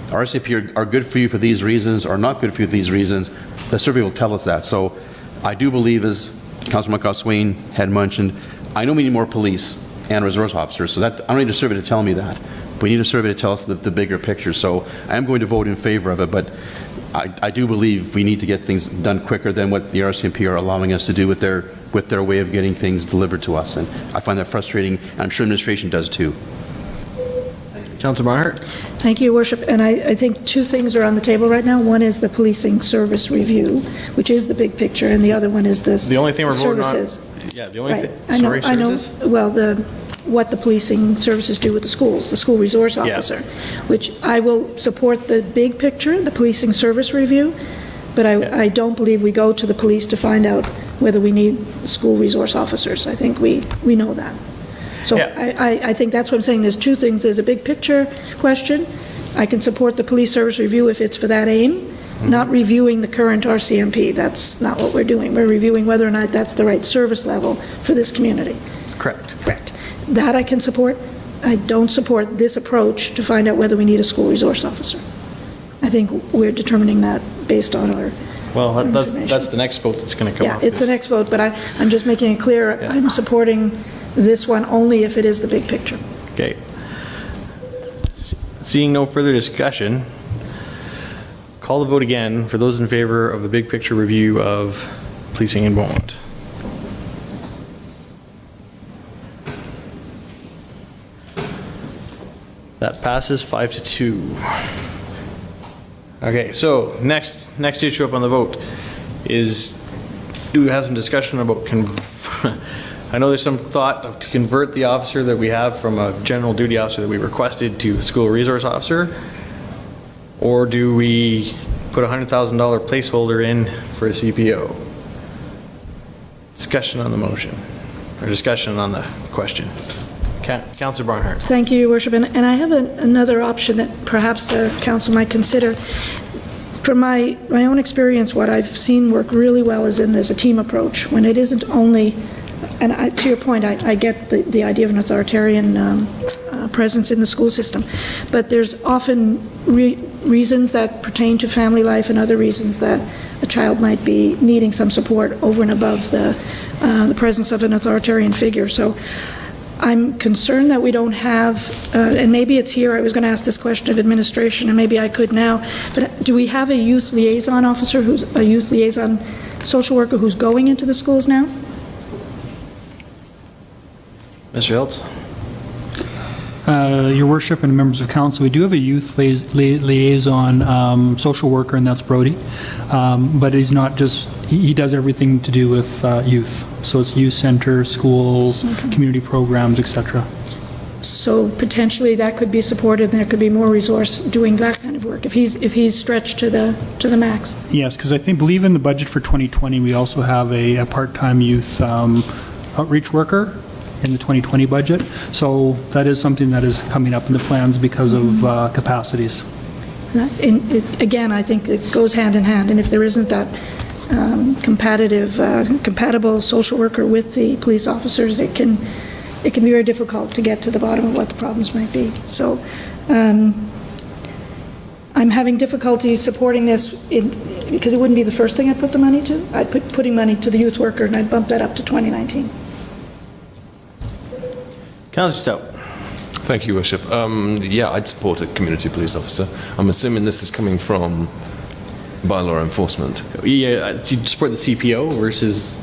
RCMP are good for you for these reasons or not good for you for these reasons, the survey will tell us that. So I do believe, as Councilor Monkhouse-Swain had mentioned, I know we need more police and resource officers, so that I don't need a survey to tell me that. We need a survey to tell us the bigger picture. So I am going to vote in favor of it, but I do believe we need to get things done quicker than what the RCMP are allowing us to do with their way of getting things delivered to us. And I find that frustrating, and I'm sure administration does too. Councilor Barnhart? Thank you, Your Worship. And I think two things are on the table right now. One is the policing service review, which is the big picture, and the other one is the The only thing we're voting on. services. Yeah, the only Right. thing. Sorry, services? I know, well, what the policing services do with the schools, the school resource Yeah. officer, which I will support the big picture, the policing service review, but I don't believe we go to the police to find out whether we need school resource officers. I think we know that. So Yeah. I think that's what I'm saying. There's two things. There's a big picture question. I can support the police service review if it's for that aim, not reviewing the current RCMP. That's not what we're doing. We're reviewing whether or not that's the right service level for this community. Correct. Correct. That I can support. I don't support this approach to find out whether we need a school resource officer. I think we're determining that based on our Well, that's information. the next vote that's going to come Yeah, off it's the this. next vote, but I'm just making it clear, Yeah. I'm supporting this one only if it is the big picture. Okay. Seeing no further discussion, call the vote again for those in favor of the big picture review of policing in Beaumont. That passes 5-2. Okay, so next issue up on the vote is, do we have some discussion about, I know there's some thought to convert the officer that we have from a general duty officer that we requested to a school resource officer, or do we put a $100,000 placeholder in for a CPO? Discussion on the motion, or discussion on the question. Councilor Barnhart. Thank you, Your Worship. And I have another option that perhaps the council might consider. From my own experience, what I've seen work really well is there's a team approach, when it isn't only, and to your point, I get the idea of an authoritarian presence in the school system, but there's often reasons that pertain to family life and other reasons that a child might be needing some support over and above the presence of an authoritarian figure. So I'm concerned that we don't have, and maybe it's here, I was going to ask this question of administration, and maybe I could now, but do we have a youth liaison officer, who's a youth liaison social worker who's going into the schools now? Mr. Hiltz. Your Worship and members of council, we do have a youth liaison social worker, and that's Brody. But he's not just, he does everything to do with youth. So it's youth center, schools, community programs, etc. So potentially that could be supported, and there could be more resource doing that kind of work, if he's stretched to the max. Yes, because I believe in the budget for 2020, we also have a part-time youth outreach worker in the 2020 budget. So that is something that is coming up in the plans because of capacities. Again, I think it goes hand in hand, and if there isn't that compatible social worker with the police officers, it can be very difficult to get to the bottom of what the problems might be. So I'm having difficulty supporting this because it wouldn't be the first thing I'd put the money to. I'd putting money to the youth worker, and I'd bump that up to 2019. Councilor Stout. Thank you, Worship. Yeah, I'd support a community police officer. I'm assuming this is coming from bylaw enforcement. Yeah, do you support the CPO versus?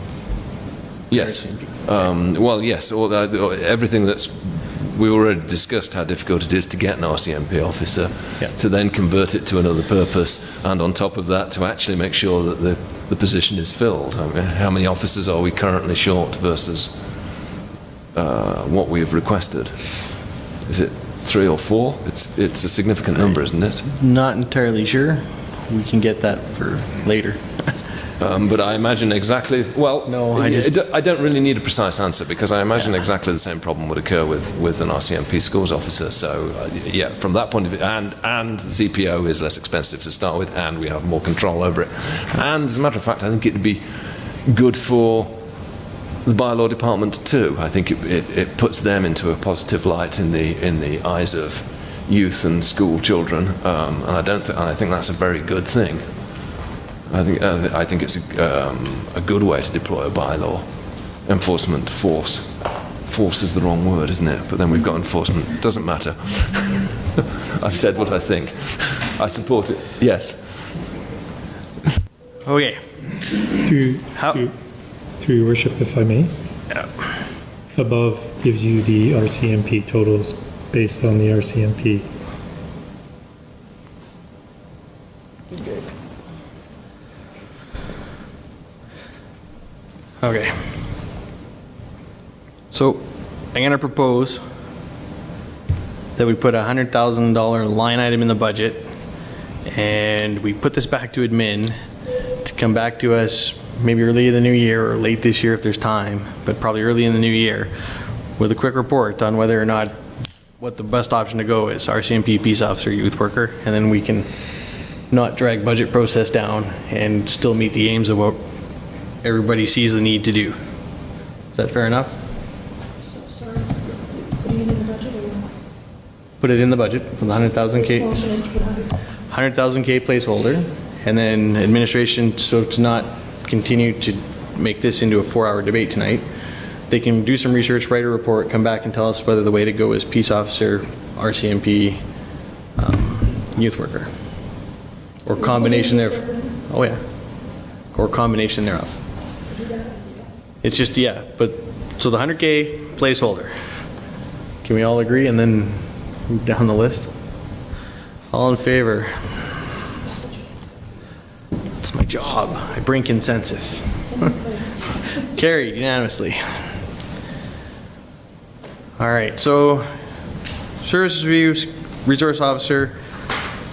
Yes. Well, yes. Everything that's we already discussed how difficult it is to get an RCMP officer, to then convert it to another purpose, and on top of that, to actually make sure that the position is filled. I mean, how many officers are we currently short versus what we have requested? Is it 3 or 4? It's a significant number, isn't it? Not entirely sure. We can get that for later. But I imagine exactly, well, No, I don't really need a precise answer, because I imagine exactly the same problem would occur with an RCMP schools officer. So, yeah, from that point of view, and the CPO is less expensive to start with, and we have more control over it. And as a matter of fact, I think it would be good for the bylaw department too. I think it puts them into a positive light in the eyes of youth and school children, and I think that's a very good thing. I think it's a good way to deploy a bylaw. Enforcement force. Force is the wrong word, isn't it? But then we've got enforcement. It doesn't matter. I've said what I think. I support it. Yes. Okay. Through your worship, if I may. Above gives you the RCMP totals based on the RCMP. Okay. So I'm going to propose that we put a $100,000 line item in the budget, and we put this back to admin to come back to us maybe early in the new year or late this year if there's time, but probably early in the new year, with a quick report on whether or not what the best option to go is, RCMP, peace officer, youth worker, and then we can not drag budget process down and still meet the aims of what everybody sees the need to do. Is that fair enough? Sorry, putting it in the budget or? Put it in the budget from the 100,000K. Motion is to put 100,000K placeholder, and then administration, so to not continue to make this into a 4-hour debate tonight, they can do some research, write a report, come back and tell us whether the way to go is peace officer, RCMP, youth worker, or combination thereof. Oh yeah, or combination thereof. It's just, yeah, but, so the 100K placeholder, can we all agree and then move down the list? All in favor? It's my job. I bring consensus. Carried unanimously. All right, so service reviews, resource officer,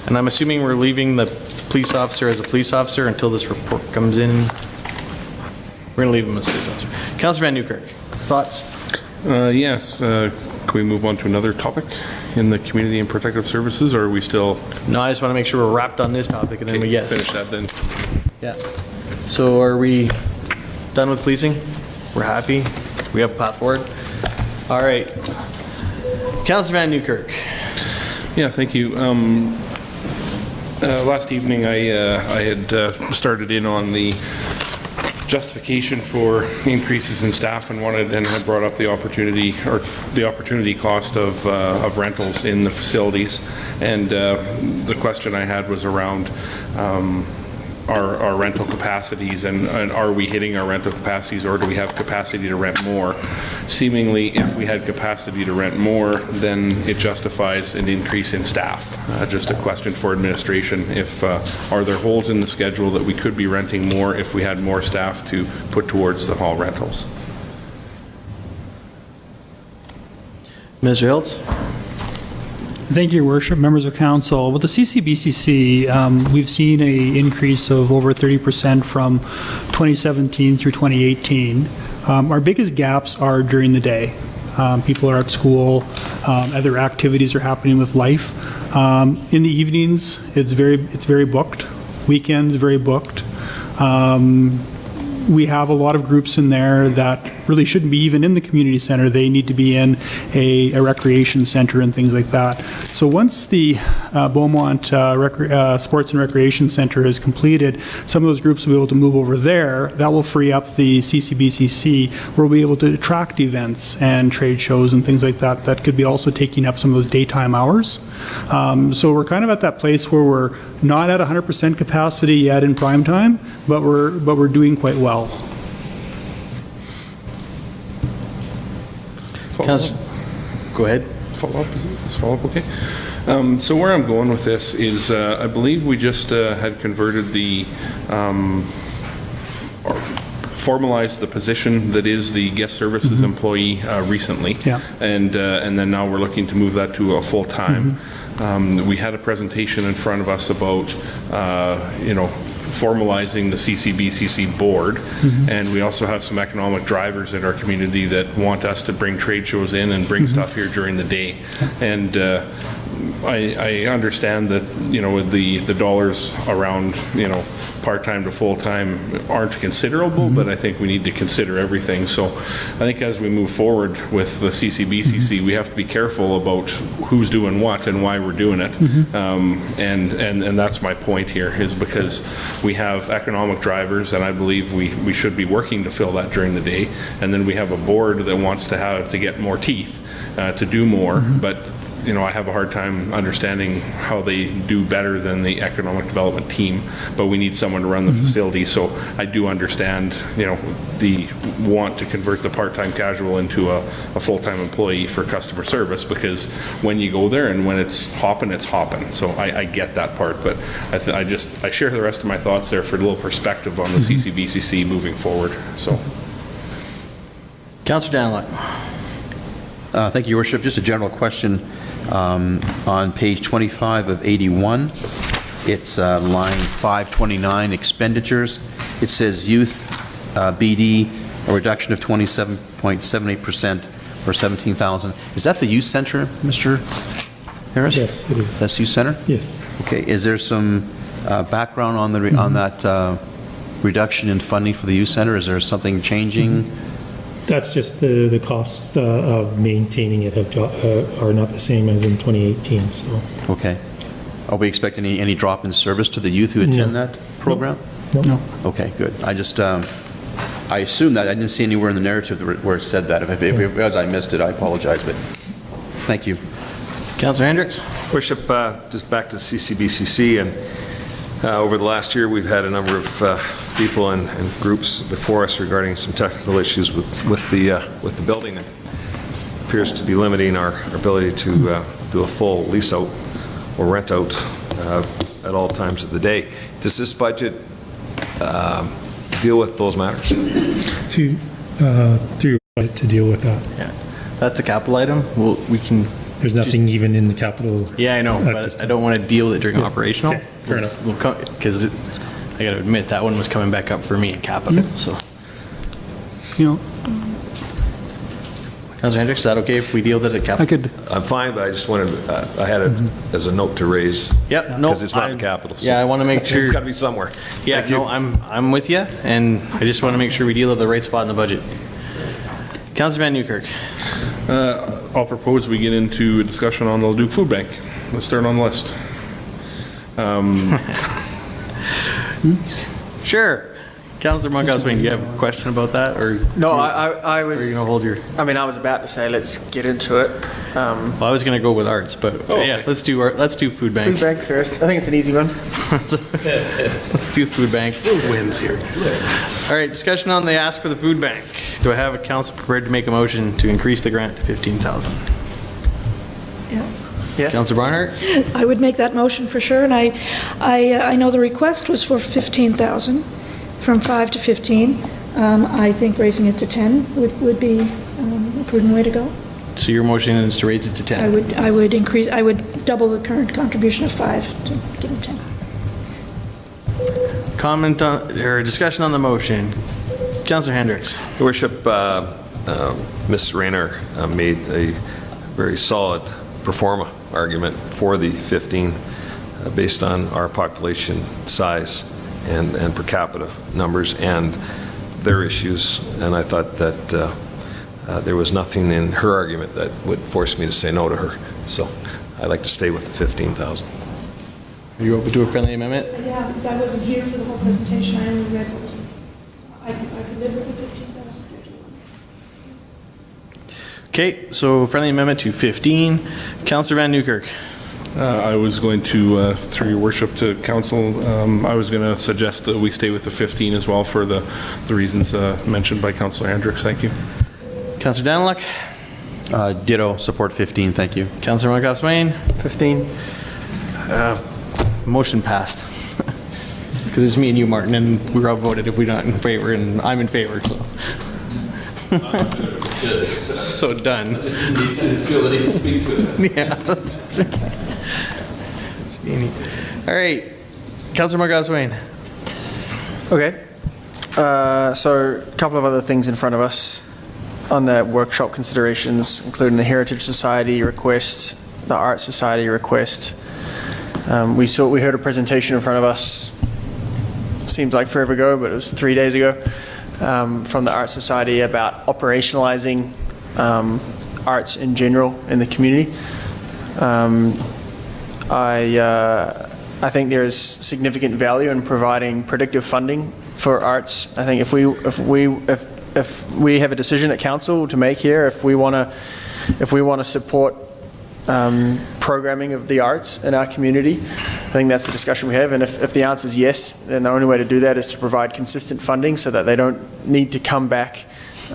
and I'm assuming we're leaving the police officer as a police officer until this report comes in. We're gonna leave him as police officer. Councillor Van Newkirk, thoughts? Yes, can we move on to another topic in the community and protective services, or are we still? No, I just want to make sure we're wrapped on this topic and then we get. Finish that then. Yeah. So are we done with policing? We're happy? We have a path forward? All right. Councillor Van Newkirk. Yeah, thank you. Last evening, I had started in on the justification for increases in staff and had brought up the opportunity cost of rentals in the facilities. And the question I had was around our rental capacities and are we hitting our rental capacities, or do we have capacity to rent more? Seemingly, if we had capacity to rent more, then it justifies an increase in staff. Just a question for administration. Are there holes in the schedule that we could be renting more if we had more staff to put towards the hall rentals? Mr. Hiltz? Thank you, Your Worship, members of council. With the CCBCC, we've seen an increase of over 30% from 2017 through 2018. Our biggest gaps are during the day. People are at school, other activities are happening with life. In the evenings, it's very booked. Weekends, very booked. We have a lot of groups in there that really shouldn't be even in the community center. They need to be in a recreation center and things like that. So once the Beaumont Sports and Recreation Center is completed, some of those groups will be able to move over there. That will free up the CCBCC, where we'll be able to attract events and trade shows and things like that. That could be also taking up some of those daytime hours. So we're kind of at that place where we're not at 100% capacity yet in prime time, but we're doing quite well. Go ahead. Is follow-up okay? So where I'm going with this is, I believe we just had converted the, or formalized the position that is the guest services employee recently. Yeah. And then now we're looking to move that to a full-time. We had a presentation in front of us about, formalizing the CCBCC board, and we also have some economic drivers in our community that want us to bring trade shows in and bring stuff here during the day. And I understand that, with the dollars around, part-time to full-time aren't considerable, but I think we need to consider everything. So I think as we move forward with the CCBCC, we have to be careful about who's doing what and why we're doing it. And that's my point here, is because we have economic drivers, and I believe we should be working to fill that during the day. And then we have a board that wants to get more teeth, to do more, but I have a hard time understanding how they do better than the economic development team, but we need someone to run the facility. So I do understand, the want to convert the part-time casual into a full-time employee for customer service, because when you go there and when it's hopping, it's hopping. So I get that part, but I share the rest of my thoughts there for a little perspective on the CCBCC moving forward. So, Councillor Daniluk. Thank you, Your Worship. Just a general question. On page 25 of 81, it's line 529, expenditures. It says youth BD, a reduction of 27.78% or 17,000. Is that the youth center, Mr. Harris? Yes, it is. That's youth center? Yes. Okay. Is there some background on the on that reduction in funding for the youth center? Is there something changing? That's just the costs of maintaining it are not the same as in 2018, so. Okay. Are we expecting any drop in service to the youth who attend that program? No. Okay, good. I just, I assume that. I didn't see anywhere in the narrative where it said that. If as I missed it, I apologize, but thank you. Councillor Hendricks. Worship, just back to CCBCC, and over the last year, we've had a number of people and groups before us regarding some technical issues with the building that appears to be limiting our ability to do a full lease out or rent out at all times of the day. Does this budget deal with those matters? To deal with that. Yeah, that's a capital item. We can. There's nothing even in the capital. Yeah, I know, but I don't want to deal with it during operational. Okay, fair enough. Because I got to admit, that one was coming back up for me in capital, so. Councillor Hendricks, is that okay if we deal with it at capital? I could, I'm fine, but I just wanted, I had it as a note to raise. Yep, no. Because it's not in capital. So Yeah, I want to make sure. It's got to be somewhere. Yeah, Thank you. no, I'm with you, and I just want to make sure we deal with the right spot in the budget. Councillor Van Newkirk. I'll propose we get into a discussion on the Leduc Food Bank. Let's start on the list. Sure. Councillor Monkhouse-Wayne, do you have a question about that, or? No, I was. Are you going to hold your? I mean, I was about to say, let's get into it. Well, I was going to go with arts, but yeah, let's do food bank. Food bank first. I think it's an easy one. Let's do food bank. Wins here. All right, discussion on the ask for the food bank. Do I have a council prepared to make a motion to increase the grant to 15,000? Yeah. Councillor Barnhart? I would make that motion for sure, and I know the request was for 15,000, from 5 to 15. I think raising it to 10 would be a prudent way to go. So your motion is to raise it to 10? I would double the current contribution of 5 to give them 10. Comment on, or discussion on the motion. Councillor Hendricks. Your Worship, Ms. Rayner made a very solid pro forma argument for the 15 based on our population size and per capita numbers and their issues, and I thought that there was nothing in her argument that would force me to say no to her. So I'd like to stay with the 15,000. Are you open to a friendly amendment? Yeah, because I wasn't here for the whole presentation. I only read what was, I could live with the 15,000. Okay, so friendly amendment to 15. Councillor Van Newkirk. I was going to, through your worship to council, I was going to suggest that we stay with the 15 as well for the reasons mentioned by Councillor Hendricks. Thank you. Councillor Daniluk. Ditto, support 15, thank you. Councillor McCoy-Swain, 15. Motion passed. Because it's me and you, Martin, and we're outvoted if we're not in favor, and I'm in favor, so. So done. Just didn't feel the need to speak to it. Yeah, that's right. All right, Councillor McCoy-Swain. Okay. So a couple of other things in front of us on the workshop considerations, including the Heritage Society request, the Art Society request. We heard a presentation in front of us, seems like forever ago, but it was 3 days ago, from the Art Society about operationalizing arts in general in the community. I think there is significant value in providing predictive funding for arts. I think if we have a decision at council to make here, if we want to support programming of the arts in our community, I think that's the discussion we have. And if the answer is yes, then the only way to do that is to provide consistent funding so that they don't need to come back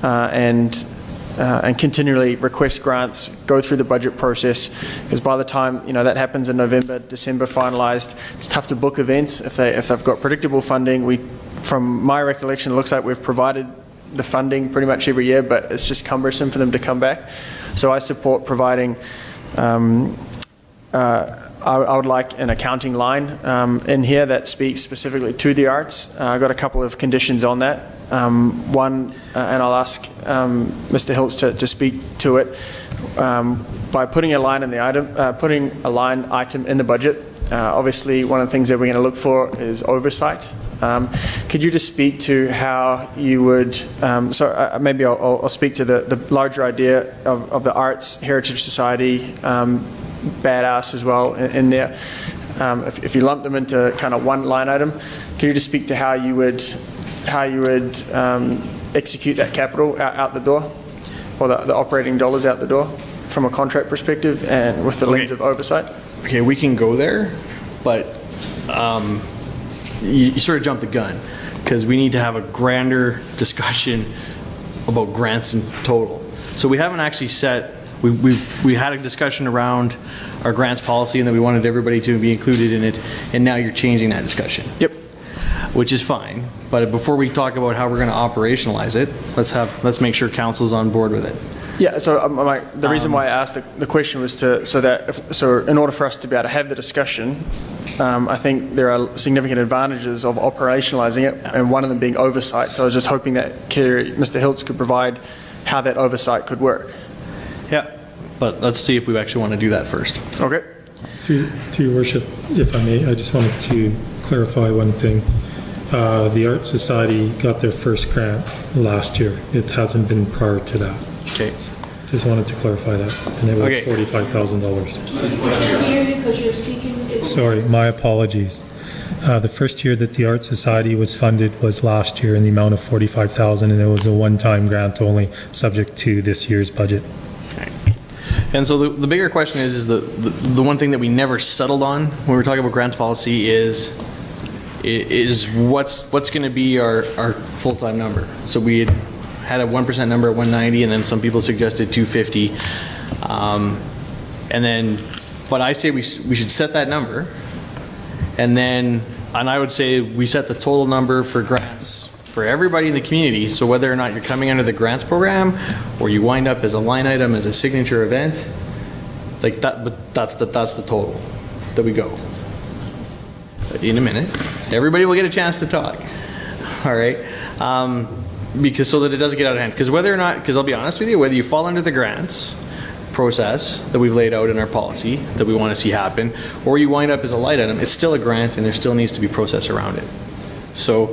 and continually request grants, go through the budget process, because by the time that happens in November, December finalized, it's tough to book events if they've got predictable funding. From my recollection, it looks like we've provided the funding pretty much every year, but it's just cumbersome for them to come back. So I support providing. I would like an accounting line in here that speaks specifically to the arts. I've got a couple of conditions on that. One, and I'll ask Mr. Hiltz to speak to it, by putting a line in the item, putting a line item in the budget. Obviously, one of the things that we're going to look for is oversight. Could you just speak to how you would, maybe I'll speak to the larger idea of the Arts Heritage Society, badass as well in there. If you lump them into kind of one line item, can you just speak to how you would execute that capital out the door, or the operating dollars out the door from a contract perspective and with the lens of oversight? Okay, we can go there, but you sort of jumped the gun, because we need to have a grander discussion about grants in total. So we haven't actually set, we had a discussion around our grants policy and that we wanted everybody to be included in it, and now you're changing that discussion. Yep. Which is fine, but before we talk about how we're going to operationalize it, let's make sure council's on board with it. Yeah, so the reason why I asked the question was so in order for us to be able to have the discussion, I think there are significant advantages of operationalizing it, and one of them being oversight. So I was just hoping that Mr. Hiltz could provide how that oversight could work. Yeah, but let's see if we actually want to do that first. Okay. To your worship, if I may, I just wanted to clarify one thing. The Art Society got their first grant last year. It hasn't been prior to that. Okay. Just wanted to clarify that. And it was Okay. $45,000. Because you're speaking. Sorry, my apologies. The first year that the Art Society was funded was last year in the amount of $45,000, and it was a one-time grant only, subject to this year's budget. And so the bigger question is the one thing that we never settled on when we're talking about grants policy is what's going to be our full-time number. So we had a 1% number at 190, and then some people suggested 250. But I say we should set that number, and I would say we set the total number for grants for everybody in the community. So whether or not you're coming under the grants program, or you wind up as a line item as a signature event, like that, but that's the total that we go. In a minute, everybody will get a chance to talk. All right, because so that it doesn't get out of hand. Because whether or not, because I'll be honest with you, whether you fall under the grants process that we've laid out in our policy that we want to see happen, or you wind up as a light item, it's still a grant and there still needs to be process around it. So,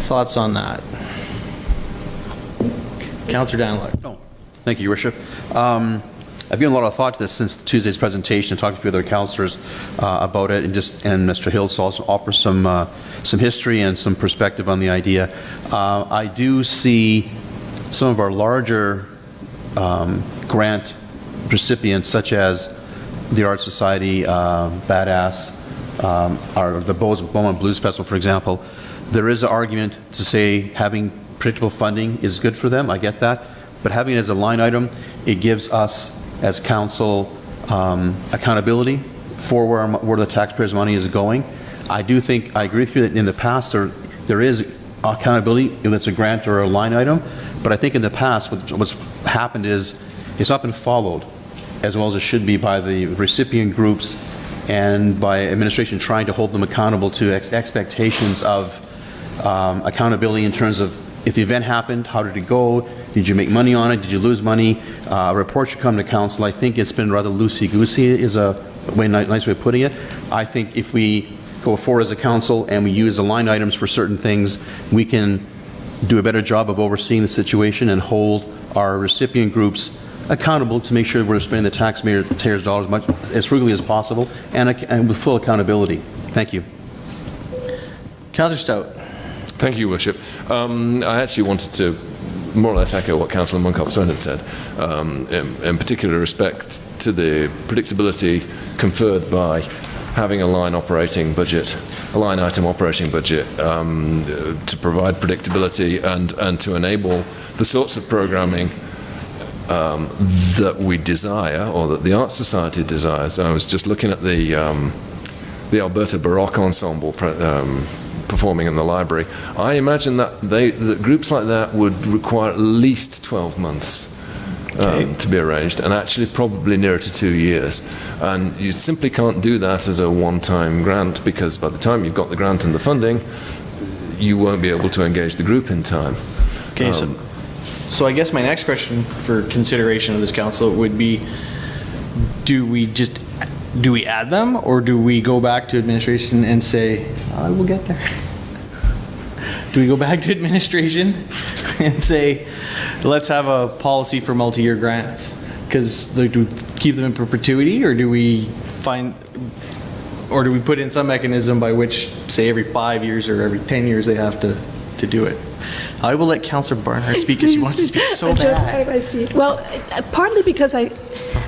thoughts on that? Councillor Danlock. Oh, thank you, Your Worship. I've given a lot of thought to this since Tuesday's presentation, talked to a few other councillors about it, and Mr. Hiltz also offers some history and some perspective on the idea. I do see some of our larger grant recipients, such as the Art Society, Badass, or the Beaumont Blues Festival, for example. There is an argument to say having predictable funding is good for them. I get that. But having it as a line item It gives us, as council, accountability for where the taxpayers' money is going. I do think, I agree with you that in the past, there is accountability if it's a grant or a line item, but I think in the past, what's happened is it's not been followed as well as it should be by the recipient groups and by administration trying to hold them accountable to expectations of accountability in terms of if the event happened, how did it go? Did you make money on it? Did you lose money? A report should come to council. I think it's been rather loosey-goosey is a nice way of putting it. I think if we go forward as a council and we use the line items for certain things, we can do a better job of overseeing the situation and hold our recipient groups accountable to make sure we're spending the taxpayers' dollars as frugally as possible and with full accountability. Thank you. Councillor Stout. Thank you, Your Worship. I actually wanted to more or less echo what Councillor Munkoff-Swain had said, in particular respect to the predictability conferred by having a line operating budget, a line item operating budget, to provide predictability and to enable the sorts of programming that we desire, or that the Arts Society desires. I was just looking at the Alberta Baroque Ensemble performing in the library. I imagine that groups like that would require at least 12 months to be arranged, and actually probably nearer to 2 years. And you simply can't do that as a one-time grant, because by the time you've got the grant and the funding, you won't be able to engage the group in time. Okay, so I guess my next question for consideration of this council would be, do we add them, or do we go back to administration and say, I will get there? Do we go back to administration and say, let's have a policy for multi-year grants? Because do we keep them in perpetuity, or do we put in some mechanism by which, say, every 5 years or every 10 years they have to do it? I will let Councillor Barnhart speak if she wants to speak so bad. I see. Well, partly because I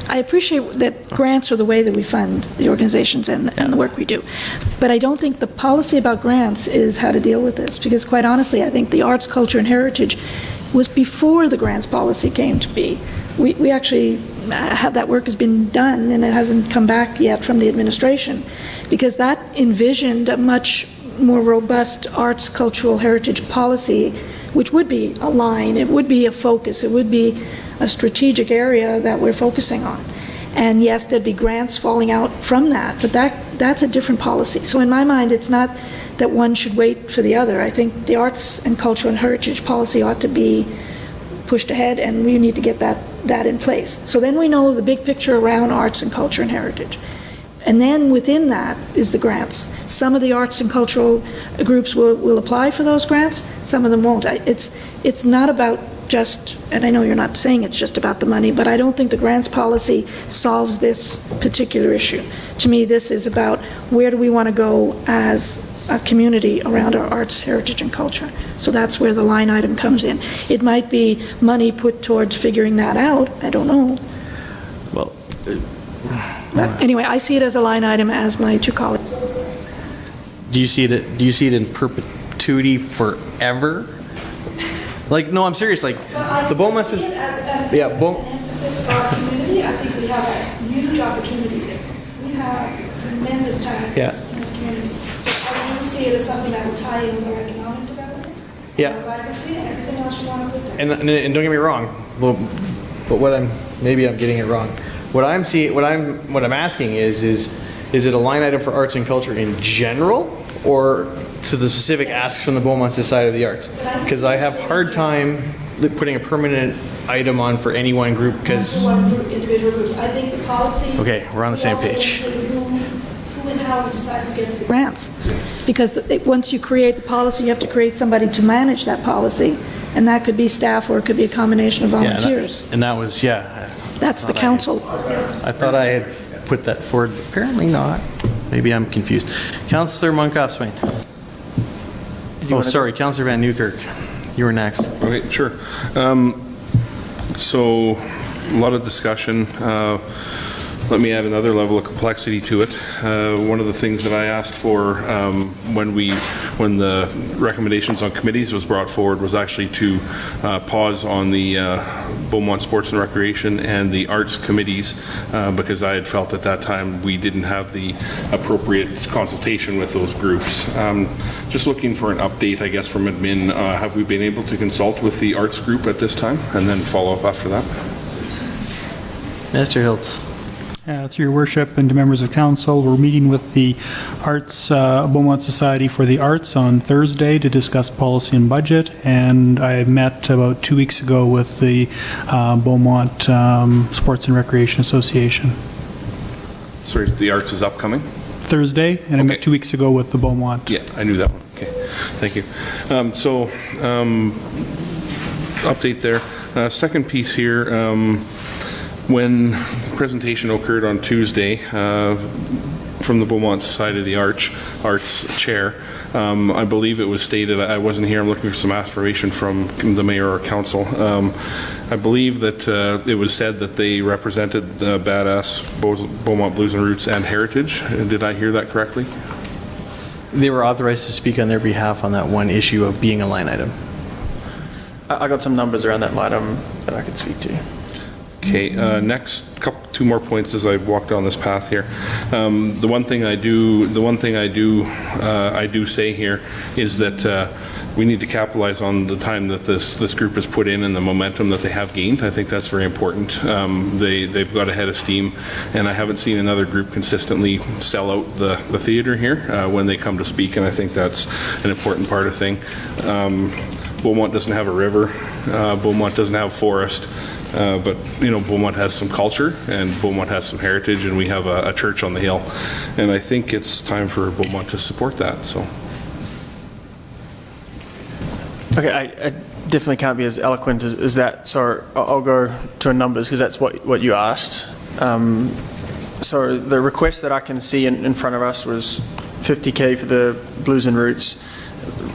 appreciate that grants are the way that we fund the organizations and the work we do. But I don't think the policy about grants is how to deal with this, because quite honestly, I think the arts, culture, and heritage was before the grants policy came to be. We actually have that work has been done, and it hasn't come back yet from the administration, because that envisioned a much more robust arts, cultural, heritage policy, which would be a line, it would be a focus, it would be a strategic area that we're focusing on. And yes, there'd be grants falling out from that, but that's a different policy. So in my mind, it's not that one should wait for the other. I think the arts and culture and heritage policy ought to be pushed ahead, and we need to get that in place. So then we know the big picture around arts and culture and heritage. And then within that is the grants. Some of the arts and cultural groups will apply for those grants, some of them won't. It's not about just, and I know you're not saying it's just about the money, but I don't think the grants policy solves this particular issue. To me, this is about where do we want to go as a community around our arts, heritage, and culture. So that's where the line item comes in. It might be money put towards figuring that out, I don't know. Well, but anyway, I see it as a line item, as my two colleagues. do you see it in perpetuity forever? Like, no, I'm serious. Like, the Beaumont is. Yeah, an emphasis for our community. I think we have a huge opportunity there. We have tremendous talent in this community. So I do see it as something that will tie in with our economic development, our vibrancy, and everything else you want to put there. And don't get me wrong, but maybe I'm getting it wrong. What I'm asking is it a line item for arts and culture in general, or to the specific asks from the Beaumont Society of the Arts? Because I have a hard time putting a permanent item on for any one group, because individual groups. I think the policy. Okay, we're on the same page. Who and how we decide who gets the grants, because once you create the policy, you have to create somebody to manage that policy, and that could be staff or it could be a combination of volunteers. And that was That's the council. I thought I had put that forward. Apparently not. Maybe I'm confused. Councillor Munkoff-Swain. Oh, sorry, Councillor Van Newkirk. You were next. Okay, sure. So, a lot of discussion. let me add another level of complexity to it. One of the things that I asked for when the recommendations on committees was brought forward was actually to pause on the Beaumont Sports and Recreation and the Arts committees because I had felt at that time we didn't have the appropriate consultation with those groups. Just looking for an update, I guess, from admin. Have we been able to consult with the Arts group at this time and then follow up after that? Mr. Hiltz. Through your worship and to members of council, we're meeting with the Arts, Beaumont Society for the Arts on Thursday to discuss policy and budget, and I met about 2 weeks ago with the Beaumont Sports and Recreation Association. Sorry, the Arts is upcoming? Thursday, and I met 2 weeks ago with the Beaumont. Yeah, I knew that one. Okay, thank you. Update there. Second piece here, when the presentation occurred on Tuesday from the Beaumont Society of the Arts Chair, I believe it was stated, I wasn't here, I'm looking for some affirmation from the mayor or council. I believe that it was said that they represented the badass Beaumont Blues and Roots and Heritage. Did I hear that correctly? They were authorized to speak on their behalf on that one issue of being a line item. I got some numbers around that item that I could speak to. Okay, next two more points as I walk down this path here. The one thing I do say here is that we need to capitalize on the time that this group has put in and the momentum that they have gained. I think that's very important. They've got a head of steam, and I haven't seen another group consistently sell out the theater here when they come to speak, and I think that's an important part of the thing. Beaumont doesn't have a river. Beaumont doesn't have a forest. But, you know, Beaumont has some culture and Beaumont has some heritage, and we have a church on the hill. And I think it's time for Beaumont to support that, so. Okay, I definitely can't be as eloquent as that, so I'll go to numbers because that's what you asked. So the request that I can see in front of us was 50K for the Blues and Roots.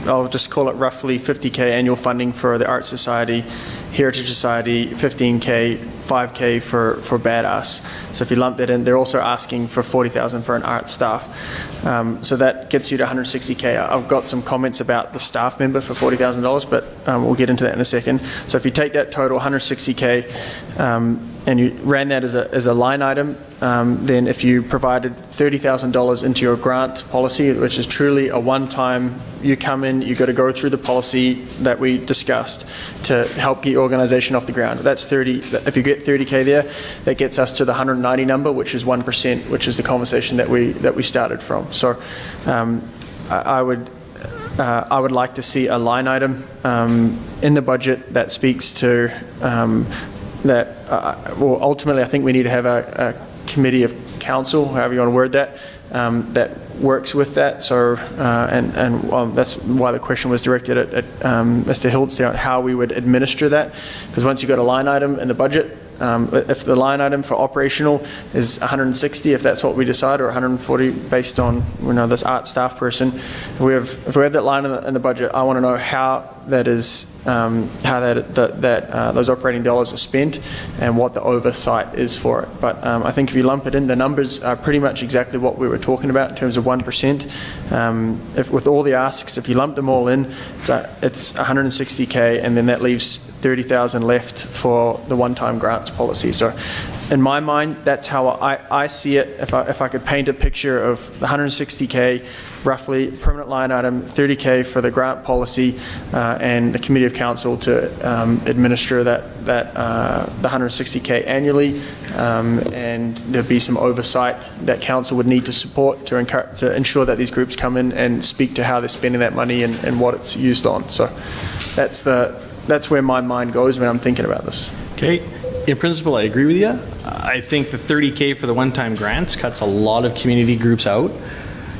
I'll just call it roughly 50K annual funding for the Arts Society, Heritage Society, 15K, 5K for Badass. So if you lump that in, they're also asking for 40,000 for an art staff. So that gets you to 160K. I've got some comments about the staff member for $40,000, but we'll get into that in a second. So if you take that total 160K and you ran that as a line item, then if you provided $30,000 into your grant policy, which is truly a one-time, you come in, you've got to go through the policy that we discussed to help get your organization off the ground. That's 30. If you get 30K there, that gets us to the 190 number, which is 1%, which is the conversation that we started from. So I would like to see a line item in the budget that speaks to that. Well, ultimately, I think we need to have a committee of council, however you want to word that, that works with that. So, that's why the question was directed at Mr. Hiltz, how we would administer that. Because once you've got a line item in the budget, if the line item for operational is 160, if that's what we decide, or 140 based on this art staff person, if we have that line in the budget, I want to know how that is, those operating dollars are spent and what the oversight is for it. But I think if you lump it in, the numbers are pretty much exactly what we were talking about in terms of 1%. With all the asks, if you lump them all in, it's 160K, and then that leaves 30,000 left for the one-time grants policy. So in my mind, that's how I see it. If I could paint a picture of the 160K, roughly permanent line item, 30K for the grant policy, and the committee of council to administer the 160K annually, and there'd be some oversight that council would need to support to ensure that these groups come in and speak to how they're spending that money and what it's used on. So that's where my mind goes when I'm thinking about this. Okay. In principle, I agree with you. I think the 30K for the one-time grants cuts a lot of community groups out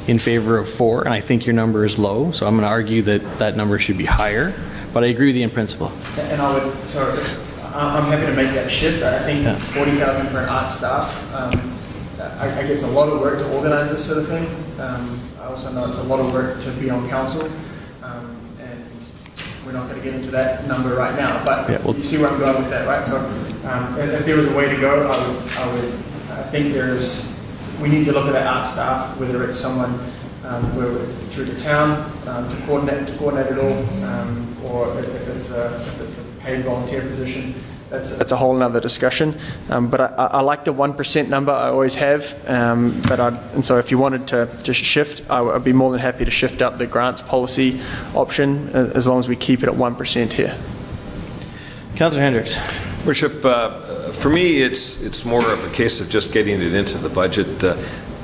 in favor of 4, and I think your number is low, so I'm going to argue that number should be higher, but I agree with you in principle. And I'm happy to make that shift. I think 40,000 for an art staff, I guess a lot of work to organize this sort of thing. I also know it's a lot of work to be on council, and we're not going to get into that number right now, but you see where I'm going with that, right? So if there was a way to go, I would I think we need to look at the art staff, whether it's someone through the town to coordinate it all, or if it's a paid volunteer position. That's a whole nother discussion. But I like the 1% number. I always have. And so if you wanted to shift, I'd be more than happy to shift up the grants policy option as long as we keep it at 1% here. Councillor Hendricks. Worship, for me, it's more of a case of just getting it into the budget.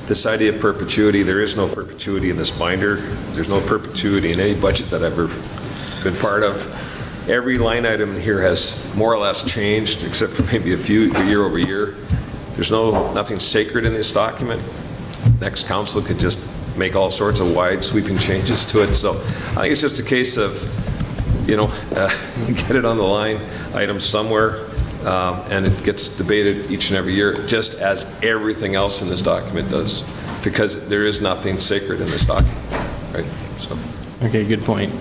This idea of perpetuity, there is no perpetuity in this binder. There's no perpetuity in any budget that I've ever been part of. Every line item here has more or less changed, except for maybe a few year over year. There's nothing sacred in this document. Next council could just make all sorts of wide sweeping changes to it. So I think it's just a case of, get it on the line item somewhere, and it gets debated each and every year, just as everything else in this document does, because there is nothing sacred in this document, right? So. Okay, good point.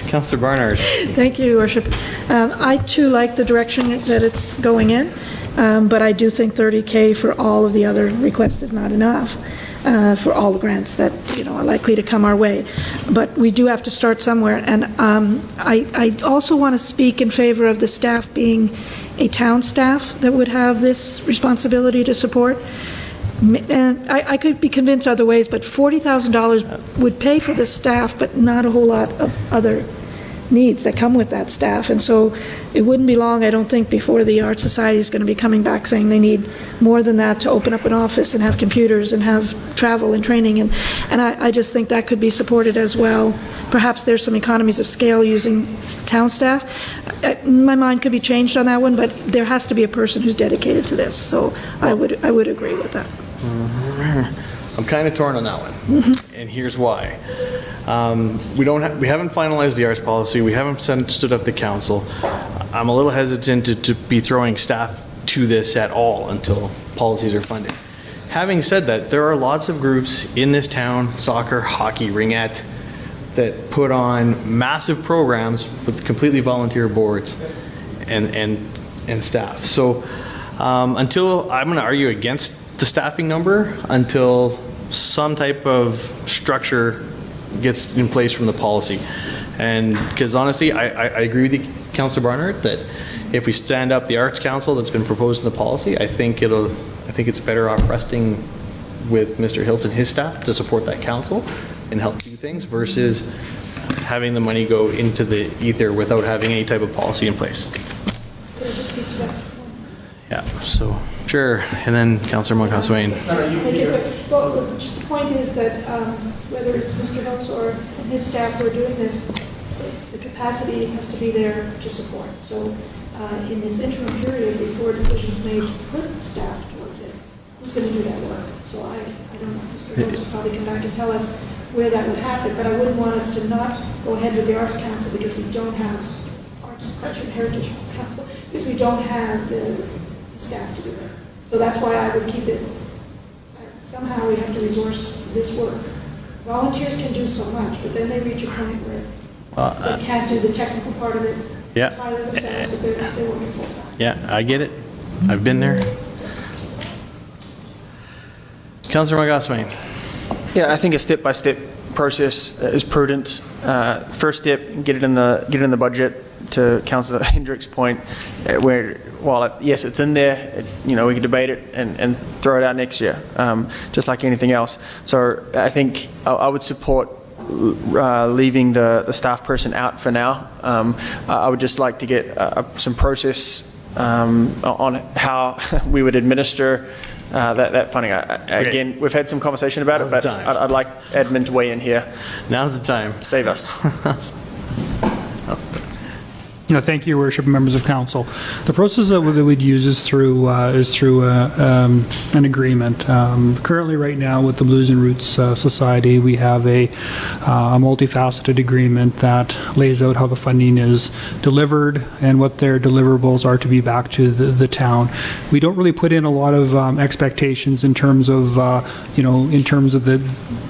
Councillor Barnard. Thank you, Your Worship. I too like the direction that it's going in, but I do think 30K for all of the other requests is not enough for all the grants that are likely to come our way. But we do have to start somewhere, and I also want to speak in favor of the staff being a town staff that would have this responsibility to support. And I could be convinced other ways, but $40,000 would pay for the staff, but not a whole lot of other needs that come with that staff. And so it wouldn't be long, I don't think, before the Art Society is going to be coming back saying they need more than that to open up an office and have computers and have travel and training. And I just think that could be supported as well. Perhaps there's some economies of scale using town staff. My mind could be changed on that one, but there has to be a person who's dedicated to this. So I would agree with that. I'm kind of torn on that one, and here's why. We haven't finalized the arts policy. We haven't stood up the council. I'm a little hesitant to be throwing staff to this at all until policies are funded. Having said that, there are lots of groups in this town, soccer, hockey, ringette, that put on massive programs with completely volunteer boards and staff. So I'm going to argue against the staffing number until some type of structure gets in place from the policy. And because honestly, I agree with you, Councillor Barnard, that if we stand up the Arts Council that's been proposed in the policy, I think it's better off resting with Mr. Hills and his staff to support that council and help do things versus having the money go into the ether without having any type of policy in place. Could I just speak to that? Yeah, so, sure, and then Councillor Moncalves-Swain. Well, just the point is that whether it's Mr. Hiltz or his staff who are doing this, the capacity has to be there to support. So in this interim period, before decisions made to put staff towards it, who's going to do that work? So I don't know, Mr. Hiltz will probably come back and tell us where that would happen, but I wouldn't want us to not go ahead with the Arts Council because we don't have Arts, Culture and Heritage Council, because we don't have the staff to do it. So that's why I would keep it, somehow we have to resource this work. Volunteers can do so much, but then they reach a point where they can't do the technical part of it entirely themselves because they're working full-time. Yeah, I get it. I've been there. Councillor Moncalves-Swain. Yeah, I think a step-by-step process is prudent. First step, get it in the budget. To Councillor Hendrick's point, where while yes, it's in there, we can debate it and throw it out next year, just like anything else. So I think I would support leaving the staff person out for now. I would just like to get some process on how we would administer that funding. Again, we've had some conversation about it, but I'd like admin to weigh in here. Now's the time. Save us. Thank you, Your Worship, and members of council. The process that we'd use is through an agreement. Currently, right now, with the Blues and Roots Society, we have a multifaceted agreement that lays out how the funding is delivered and what their deliverables are to be back to the town. We don't really put in a lot of expectations in terms of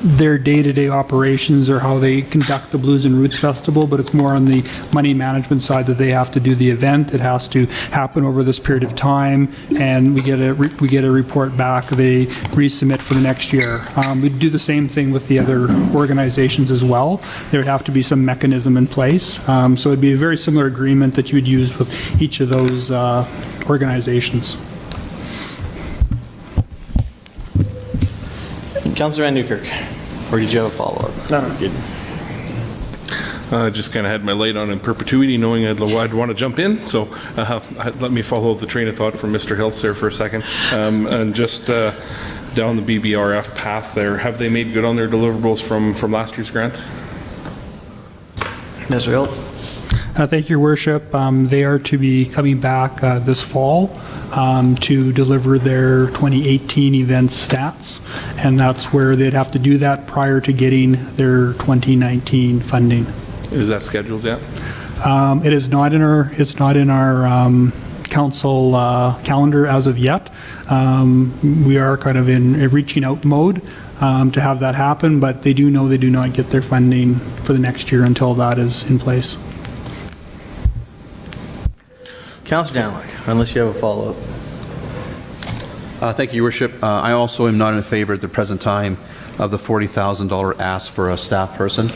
their day-to-day operations or how they conduct the Blues and Roots Festival, but it's more on the money management side that they have to do the event. It has to happen over this period of time, and we get a report back. They resubmit for the next year. We do the same thing with the other organizations as well. There would have to be some mechanism in place. So it'd be a very similar agreement that you would use with each of those organizations. Councillor Van Newkirk, or did you have a follow-up? No. Good. I just kind of had my light on in perpetuity, knowing I'd want to jump in. So let me follow the train of thought from Mr. Hiltz there for a second. And just down the BBRF path there, have they made good on their deliverables from last year's grant? Mr. Hiltz? Thank you, Your Worship. They are to be coming back this fall to deliver their 2018 event stats, and that's where they'd have to do that prior to getting their 2019 funding. Is that scheduled yet? It is not in our council calendar as of yet. We are kind of in a reaching out mode to have that happen, but they do know they do not get their funding for the next year until that is in place. Councillor Danlock, unless you have a follow-up. Thank you, Your Worship. I also am not in favor at the present time of the $40,000 ask for a staff person.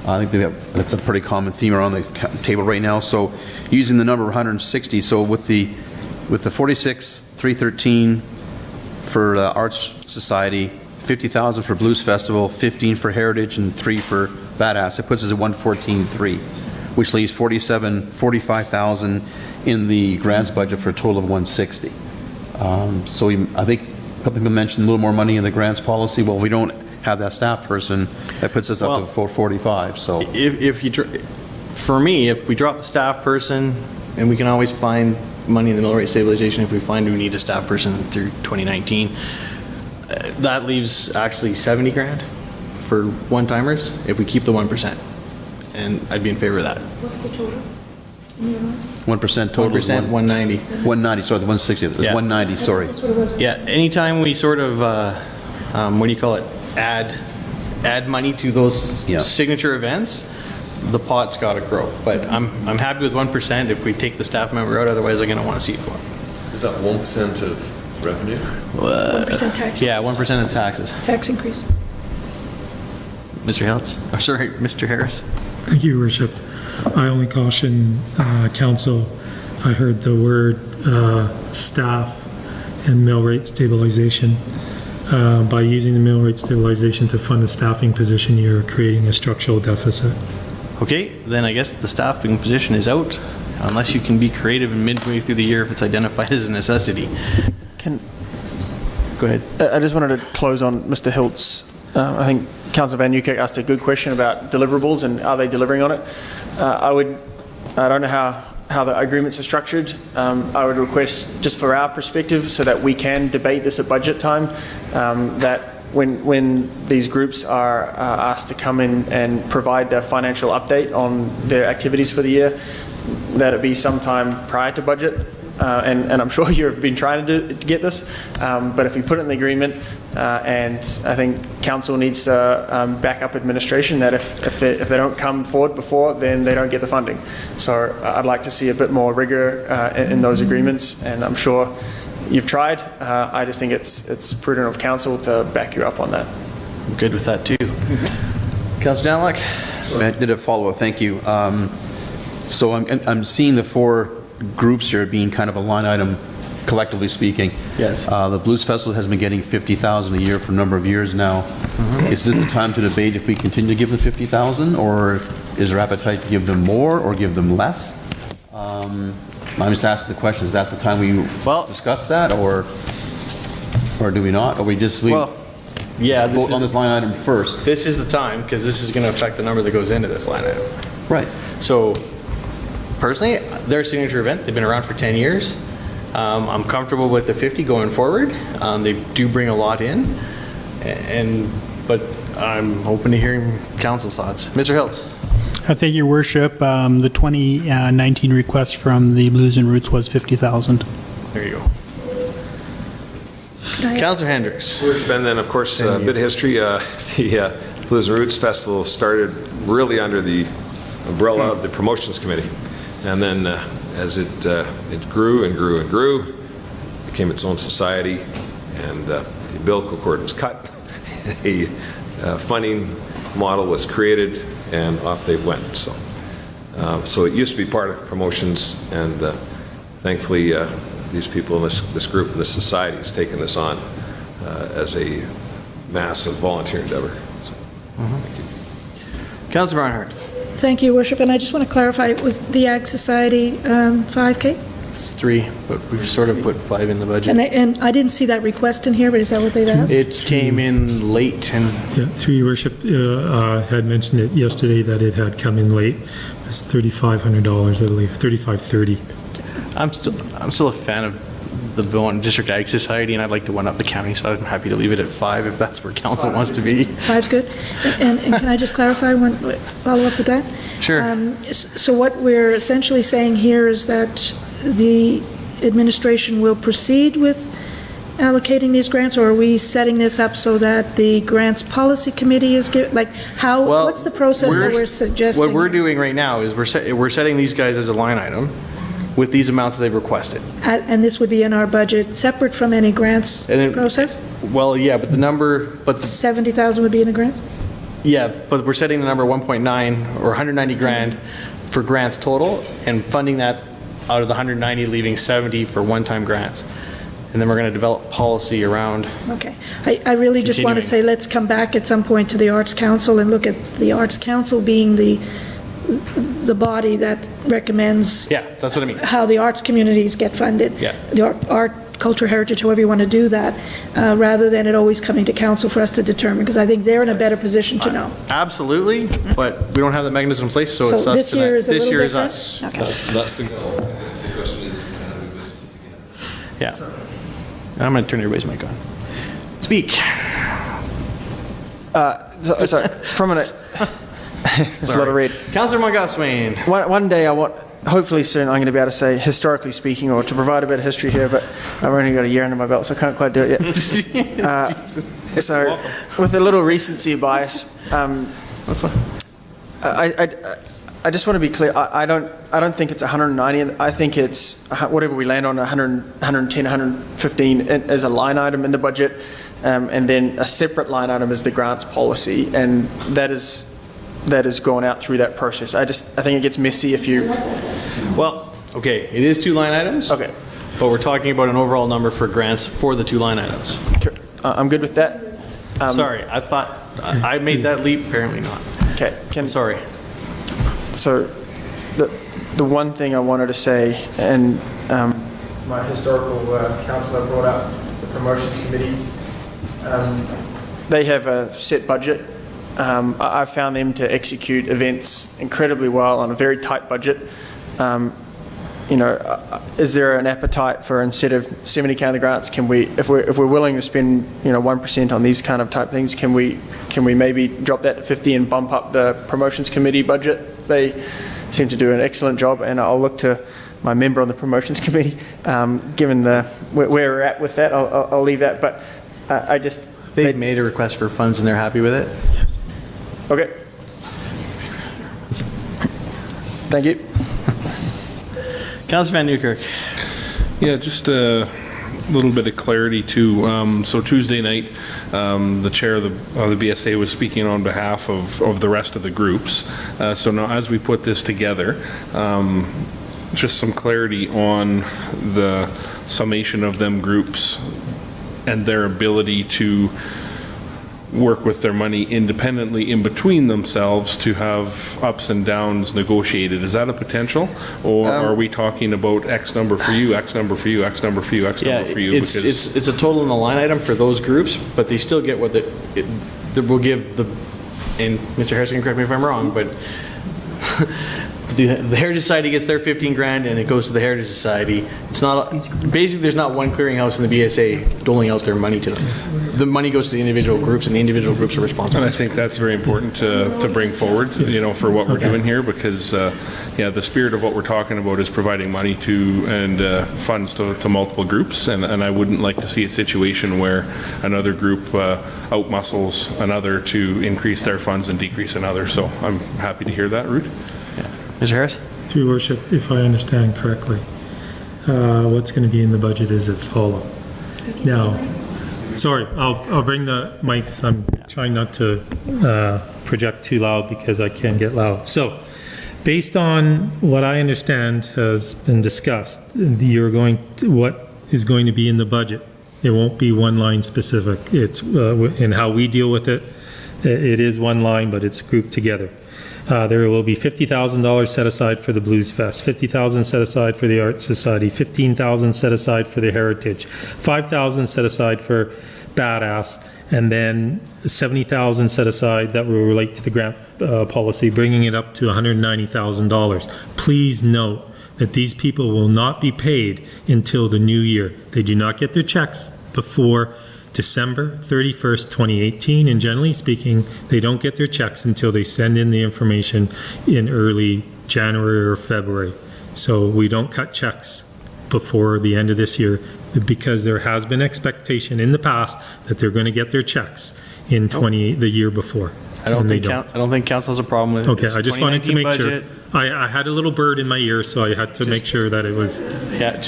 I think that's a pretty common theme around the table right now. So using the number 160, so with the 46,313 for Arts Society, 50,000 for Blues Festival, 15 for Heritage, and 3 for Badass, it puts us at 114,300, which leaves 45,000 in the grants budget for a total of 160. So I think a couple people mentioned a little more money in the grants policy. Well, we don't have that staff person. That puts us up to 445. So for me, if we drop the staff person, and we can always find money in the mill rate stabilization if we find we need a staff person through 2019, that leaves actually 70 grand for one-timers if we keep the 1%. And I'd be in favor of that. What's the total? 1% total. 1%, 190. 190, sorry, the 160. It was Yeah. 190, sorry. That's what it was. Yeah, anytime we sort of, what do you call it, add money to those Yeah. signature events, the pot's got to grow. But I'm happy with 1% if we take the staff member out, otherwise I'm going to want to see it go up. Is that 1% of revenue? 1% tax. Yeah, 1% of taxes. Tax increase. Mr. Hiltz, or sorry, Mr. Harris. Thank you, Your Worship. I only caution council, I heard the word staff and mill rate stabilization. By using the mill rate stabilization to fund a staffing position, you're creating a structural deficit. Okay, then I guess the staffing position is out, unless you can be creative in midway through the year if it's identified as a necessity. Go ahead. I just wanted to close on Mr. Hiltz. I think Councillor Van Newkirk asked a good question about deliverables and are they delivering on it. I don't know how the agreements are structured. I would request, just for our perspective, so that we can debate this at budget time, that when these groups are asked to come in and provide their financial update on their activities for the year, that it be sometime prior to budget. And I'm sure you've been trying to get this, but if we put it in the agreement, and I think council needs to back up administration, that if they don't come forward before, then they don't get the funding. So I'd like to see a bit more rigor in those agreements, and I'm sure you've tried. I just think it's prudent of council to back you up on that. I'm good with that too. Councillor Danlock? I did a follow-up, thank you. So I'm seeing the 4 groups here being kind of a line item, collectively speaking. Yes. The Blues Festival has been getting $50,000 a year for a number of years now. Is this the time to debate if we continue to give them $50,000, or is there appetite to give them more or give them less? I'm just asking the question, is that the time we discuss that, or do we not? Or we just vote on this line item first? This is the time, because this is going to affect the number that goes into this line item. Right. So personally, their signature event, they've been around for 10 years. I'm comfortable with the 50 going forward. They do bring a lot in, but I'm open to hearing council's thoughts. Mr. Hiltz. Thank you, Your Worship. The 2019 request from the Blues and Roots was $50,000. There you go. Councillor Hendricks. And then, of course, a bit of history. The Blues and Roots Festival started really under the umbrella of the Promotions Committee. And then as it grew and grew and grew, became its own society, and the umbilical cord was cut, a funding model was created, and off they went. So it used to be part of promotions, and thankfully these people in this group, this society, has taken this on as a massive volunteer endeavor. So, thank you. Councillor Barnhart. Thank you, Worship, and I just want to clarify, it was the Ag Society 5K? It's 3, but we've sort of put 5 in the budget. And I didn't see that request in here, but is that what they've asked? It came in late, and Yeah, through your worship, had mentioned it yesterday that it had come in late. It's $3,500, I believe, $3,530. I'm still a fan of the Beaumont District Ag Society, and I'd like to one up the county, so I'm happy to leave it at 5 if that's where council wants to be. 5's good. And can I just clarify one, follow up with that? Sure. So what we're essentially saying here is that the administration will proceed with allocating these grants, or are we setting this up so that the grants policy committee is, Well, what's the process that we're suggesting? What we're doing right now is we're setting these guys as a line item with these amounts that they've requested. And this would be in our budget, separate from any grants And then- process? Well, yeah, but the number, 70,000 would be in the grants? yeah, but we're setting the number 1.9 or 190 grand for grants total, and funding that out of the 190, leaving 70 for one-time grants. And then we're going to develop policy around. Okay. I really just want to say, let's come back at some point to the Arts Council and look at the Arts Council being the body that recommends Yeah, that's what I mean. how the arts communities get funded. Yeah. The art, culture, heritage, however you want to do that, rather than it always coming to council for us to determine, because I think they're in a better position to know. Absolutely, but we don't have the mechanism in place, so it's So us this year tonight. is a This little year is different? us. Okay. That's the goal. The question is, how do we budget it together? Yeah. I'm going to turn everybody's mic on. Speak. Sorry, from an, it's a lot of read. Councillor Montgomery. One day hopefully soon, I'm going to be able to say, historically speaking, or to provide a bit of history here, but I've only got a year under my belt, so I can't quite do it yet. So, with a little recency bias, I just want to be clear. I don't think it's 190. I think it's whatever we land on, 100, 110, 115 as a line item in the budget, and then a separate line item is the grants policy, and that is going out through that process. I think it gets messy if you. Well, okay, it is 2 line items. Okay. But we're talking about an overall number for grants for the 2 line items. I'm good with that. Sorry, I thought I made that leap. Apparently not. Okay. Sorry. So, the one thing I wanted to say, and my historical councillor brought up the promotions committee. They have a set budget. I found them to execute events incredibly well on a very tight budget. Is there an appetite for, instead of 70K on the grants, can we, if we're willing to spend 1% on these kind of type things, can we maybe drop that to 50 and bump up the promotions committee budget? They seem to do an excellent job, and I'll look to my member on the promotions committee. Given where we're at with that, I'll leave that. But They've made a request for funds and they're happy with it? Yes. Okay. Thank you. Councillor Van Newkirk. Yeah, just a little bit of clarity too. So Tuesday night, the chair of the BSA was speaking on behalf of the rest of the groups. So now as we put this together, just some clarity on the summation of them groups and their ability to work with their money independently in between themselves to have ups and downs negotiated. Is that a potential? Or are we talking about X number for you, X number for you, X number for you, X number for you? It's a total in the line item for those groups, but they still get what we'll give the, and Mr. Harris can correct me if I'm wrong, but the Heritage Society gets their 15 grand and it goes to the Heritage Society. It's not, basically there's not one clearinghouse in the BSA doling out their money to them. The money goes to the individual groups and the individual groups are responsible. And I think that's very important to bring forward, for what we're doing here, because, the spirit of what we're talking about is providing money to and funds to multiple groups, and I wouldn't like to see a situation where another group outmuscles another to increase their funds and decrease another. So I'm happy to hear that, Ruth. Mr. Harris? through worship, if I understand correctly, what's going to be in the budget is as follows. Now, sorry, I'll bring the mics. I'm trying not to project too loud because I can get loud. So, based on what I understand has been discussed, what is going to be in the budget. It won't be one line specific. It's in how we deal with it. It is one line, but it's grouped together. There will be $50,000 set aside for the Blues Fest, $50,000 set aside for the Art Society, $15,000 set aside for the Heritage, $5,000 set aside for Badass, and then $70,000 set aside that will relate to the grant policy, bringing it up to $190,000. Please note that these people will not be paid until the new year. They do not get their checks before December 31st, 2018, and generally speaking, they don't get their checks until they send in the information in early January or February. So we don't cut checks before the end of this year because there has been expectation in the past that they're going to get their checks in the year before. I don't think council has a problem with it. Okay, It's I just wanted to 2019 make sure. budget. I had a little bird in my ear, so I had to make sure that it was. Yeah,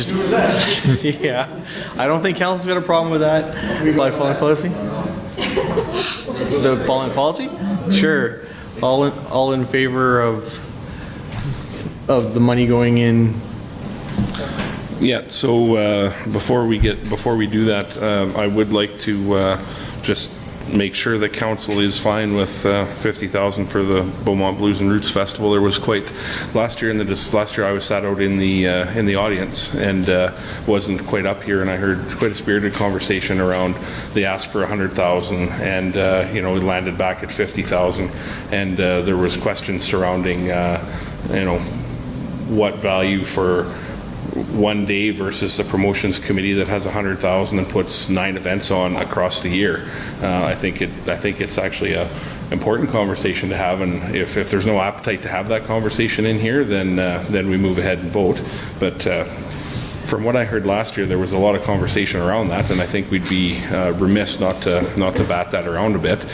yeah. I don't think council's got a problem with that. By following policy? The following policy? Sure. All in favor of the money going in? Yeah, so before we do that, I would like to just make sure that council is fine with $50,000 for the Beaumont Blues and Roots Festival. There was last year I was sat out in the audience and wasn't quite up here, and I heard quite a spirited conversation around. They asked for $100,000, and we landed back at $50,000, and there was questions surrounding what value for one day versus a promotions committee that has 100,000 and puts 9 events on across the year. I think it's actually a important conversation to have, and if there's no appetite to have that conversation in here, then we move ahead and vote. But from what I heard last year, there was a lot of conversation around that, and I think we'd be remiss not to bat that around a bit.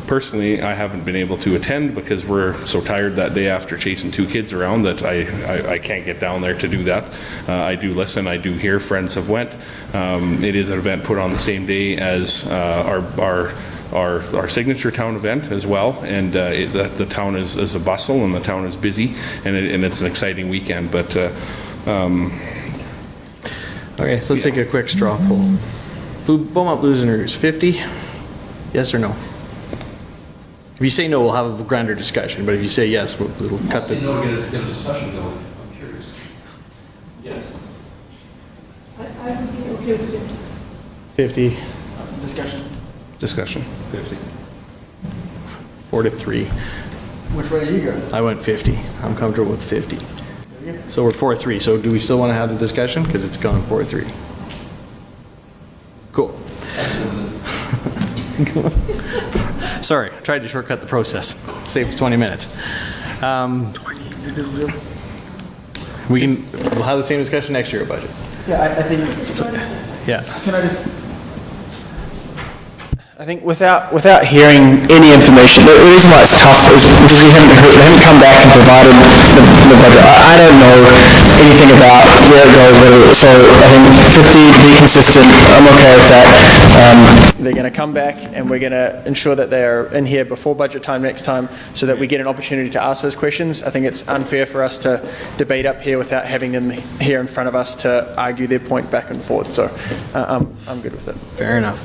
Personally, I haven't been able to attend because we're so tired that day after chasing 2 kids around that I can't get down there to do that. I do listen, I do hear friends have went. It is an event put on the same day as our signature town event as well, and the town is a bustle and the town is busy, and it's an exciting weekend. But Okay, so let's take a quick straw poll. Beaumont Blues and Roots, 50? Yes or no? If you say no, we'll have a grander discussion, but if you say yes, we'll cut the... no, get a discussion going. I'm curious. Yes. I would be okay with 50. 50. discussion. 50. 4-3. Which way are you going? I went 50. I'm comfortable with 50. So we're 4-3. So do we still want to have the discussion? Because it's gone 4-3. Cool. Sorry, I tried to shortcut the process. Saved 20 minutes. We'll have the same discussion next year about budget. Yeah, I think, Yeah. can I just, I think without hearing any information, the reason why it's tough is because they haven't come back and provided the budget. I don't know anything about where it goes, so I think 50 to be consistent, I'm okay with that. They're going to come back and we're going to ensure that they're in here before budget time next time so that we get an opportunity to ask those questions. I think it's unfair for us to debate up here without having them here in front of us to argue their point back and forth, so I'm good with it. Fair enough.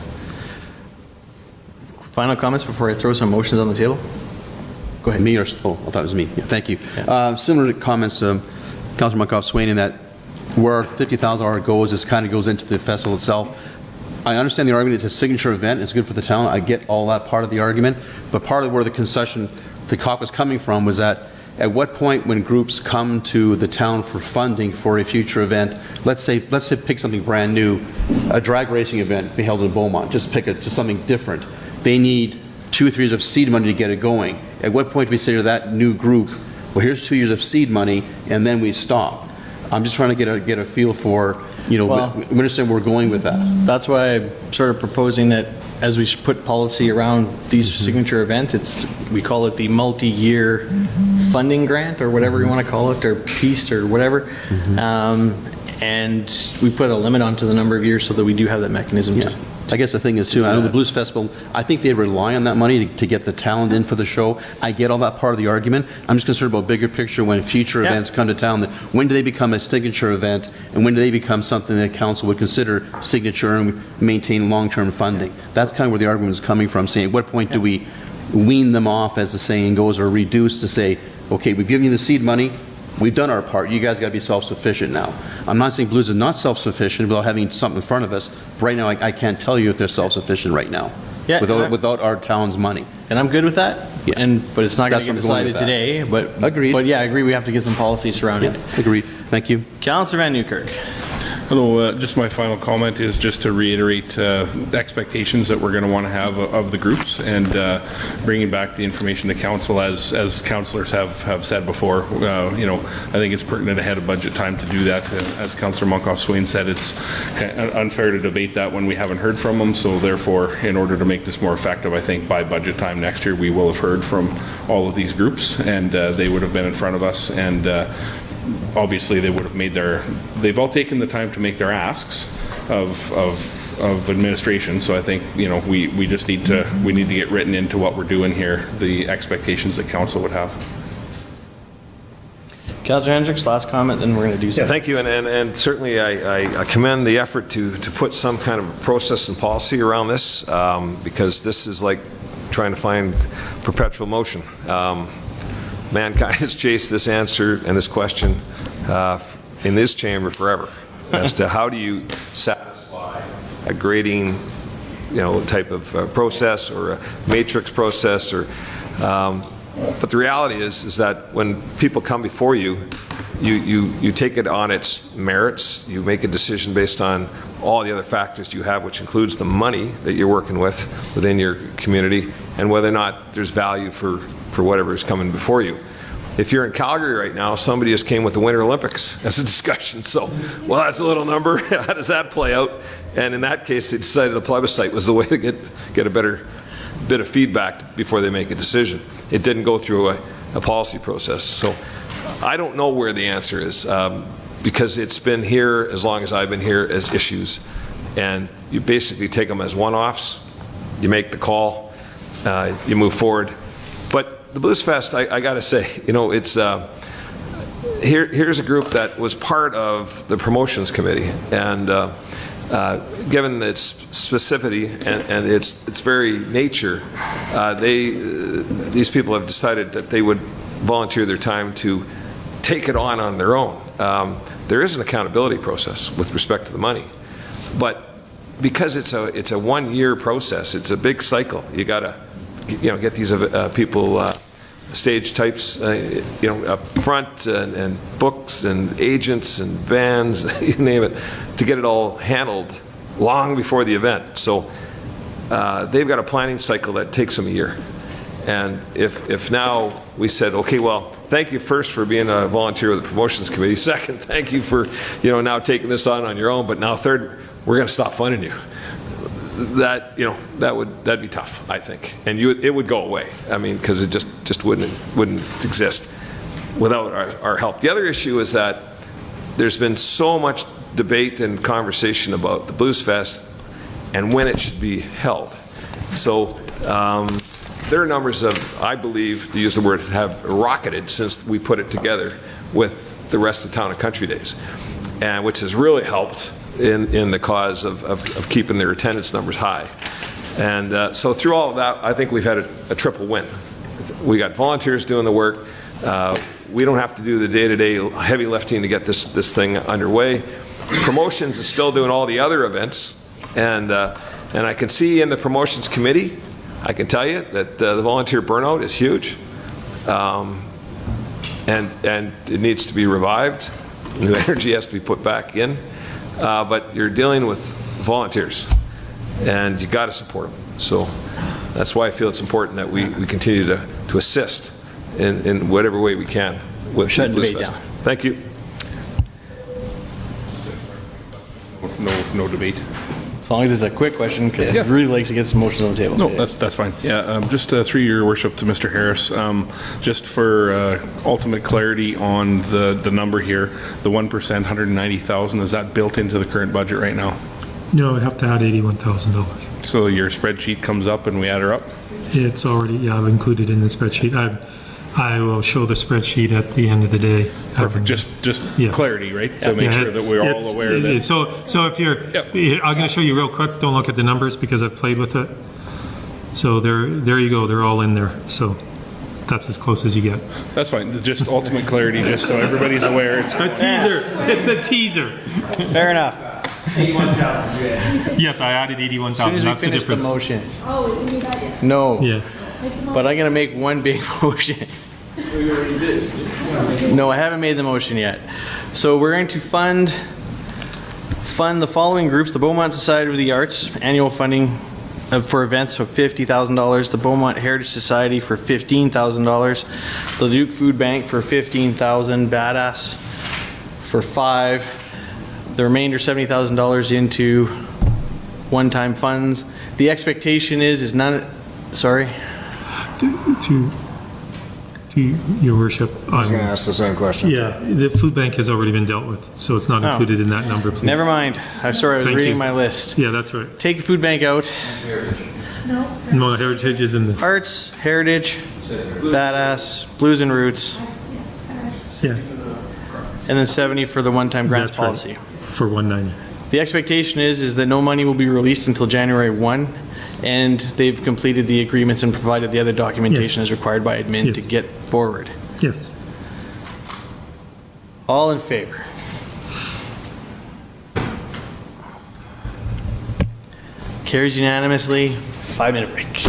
Final comments before I throw some motions on the table? Go ahead. Me or, oh, I thought it was me. Yeah, thank you. Similar to comments to Councilor Monkoff-Swain in that where our $50,000 goes, this kind of goes into the festival itself. I understand the argument, it's a signature event, it's good for the town, I get all that part of the argument, but part of where the concession, the COP was coming from was that at what point when groups come to the town for funding for a future event, let's say pick something brand new, a drag racing event be held in Beaumont, just pick it to something different. They need 2 or 3 years of seed money to get it going. At what point do we say to that new group, well, here's 2 years of seed money, and then we stop? I'm just trying to get a feel for you know, Well- we understand where we're going with that. That's why I'm sort of proposing that as we put policy around these signature events, we call it the multi-year funding grant, or whatever you want to call it, or piece, or whatever. And we put a limit onto the number of years so that we do have that mechanism Yeah. to. I guess the thing is too, I know the Blues Festival, I think they rely on that money to get the talent in for the show. I get all that part of the argument. I'm just concerned about bigger picture when future Yeah. events come to town. That when do they become a signature event, and when do they become something that council would consider signature and maintain long-term funding? That's kind of where the argument is coming from, saying at what point do we wean them off, as the saying goes, or reduce to say, okay, we've given you the seed money, we've done our part, you guys got to be self-sufficient now. I'm not saying Blues is not self-sufficient without having something in front of us. Right now, I can't tell you if they're self-sufficient right now, Yeah, without our town's money. And I'm good with that. Yeah. But it's not going That's to get where I'm going with decided that. today. But Agreed. But yeah, I agree. We have to get some policy surrounding it. Agreed. Thank you. Councillor Van Newkirk. Hello, just my final comment is just to reiterate the expectations that we're going to want to have of the groups, and bringing back the information to council as councillors have said before. You know, I think it's pertinent ahead of budget time to do that. As Councillor Monkoff-Swain said, it's unfair to debate that when we haven't heard from them, so therefore, in order to make this more effective, I think by budget time next year, we will have heard from all of these groups, and they would have been in front of us, and obviously they would have made they've all taken the time to make their asks of administration, so I think, you know, we just need to get written into what we're doing here, the expectations that council would have. Councillor Hendricks, last comment, then we're going to do Yeah, something. thank you, and certainly I commend the effort to put some kind of process and policy around this, because this is like trying to find perpetual motion. Mankind has chased this answer and this question in this chamber forever, as to how do you satisfy a grading, you know, type of process, or a matrix process, or but the reality is that when people come before you, you take it on its merits. You make a decision based on all the other factors you have, which includes the money that you're working with within your community, and whether or not there's value for whatever is coming before you. If you're in Calgary right now, somebody just came with the Winter Olympics as a discussion. So, well, that's a little number. How does that play out? And in that case, they decided a plebiscite was the way to get a better bit of feedback before they make a decision. It didn't go through a policy process. So I don't know where the answer is, because it's been here as long as I've been here as issues. And you basically take them as one-offs. You make the call. You move forward. But the Blues Fest, I got to say, you know, it's here's a group that was part of the promotions committee, and given its specificity and its very nature, these people have decided that they would volunteer their time to take it on their own. There is an accountability process with respect to the money, but because it's a one-year process, it's a big cycle. You got to, you know, get these people, stage types, you know, up front, and books and agents and bands, you name it, to get it all handled long before the event. So they've got a planning cycle that takes them a year. And if now we said, okay, well, thank you first for being a volunteer with the promotions committee. Second, thank you for, you know, now taking this on your own. But now third, we're going to stop funding you. That, you know, that'd be tough, I think, and it would go away. I mean, because it just wouldn't exist without our help. The other issue is that there's been so much debate and conversation about the Blues Fest and when it should be held. So their numbers have, I believe, to use the word, have rocketed since we put it together with the rest of Town and Country Days, and which has really helped in the cause of keeping their attendance numbers high. And so through all of that, I think we've had a triple win. We got volunteers doing the work. We don't have to do the day-to-day heavy lifting to get this thing underway. Promotions is still doing all the other events, and I can see in the promotions committee, I can tell you that the volunteer burnout is huge, and it needs to be revived. New energy has to be put back in. But you're dealing with volunteers, and you got to support them. So that's why I feel it's important that we continue to assist in whatever way we can with Shut Blues debate Fest. down. Thank you. no debate. As long as it's a quick question, because Yeah. I'd really like to get some motions on the table. No, that's fine. Yeah, just through your worship to Mr. Harris, just for ultimate clarity on the number here, the 1%, 190,000, is that built into the current budget right now? No, we have to add $81,000. So your spreadsheet comes up and we add her up? It's already, yeah, I've included in the spreadsheet. I will show the spreadsheet at the end of the day. Perfect, just Yeah. clarity, right? To make Yeah, sure that we're all aware that. So if you're, Yep. I'm going to show you real quick, don't look at the numbers because I've played with it. So there you go, they're all in there. So that's as close as you get. That's fine, just ultimate clarity, just so everybody's aware. It's A teaser, it's a teaser. Fair enough. 81,000. Yes, I added As soon 81,000, as we that's the finish the difference. motions. Oh, we didn't do that yet. No, Yeah. but I'm going to make one big motion. No, I haven't made the motion yet. So we're going to fund the following groups: the Beaumont Society of the Arts, annual funding for events of $50,000, the Beaumont Heritage Society for $15,000, the Duke Food Bank for $15,000, Badass for $5,000, the remainder $70,000 into one-time funds. The expectation is none, sorry? To your worship. I was going to ask the same question. Yeah, the food bank has already been dealt with, so it's not Oh. included in that number, please. Never mind. I'm sorry, I was Thank reading you. my list. Yeah, that's right. Take the food bank out. No, Heritage is in the, Arts, Heritage, Badass, Blues and Roots, yeah, and then 70 for the one-time grants that's right, policy. for 190. The expectation is that no money will be released until January 1, and they've completed the agreements and provided the other documentation as required by admin to Yes. get forward. Yes. All in favor? Carries unanimously. 5-minute break.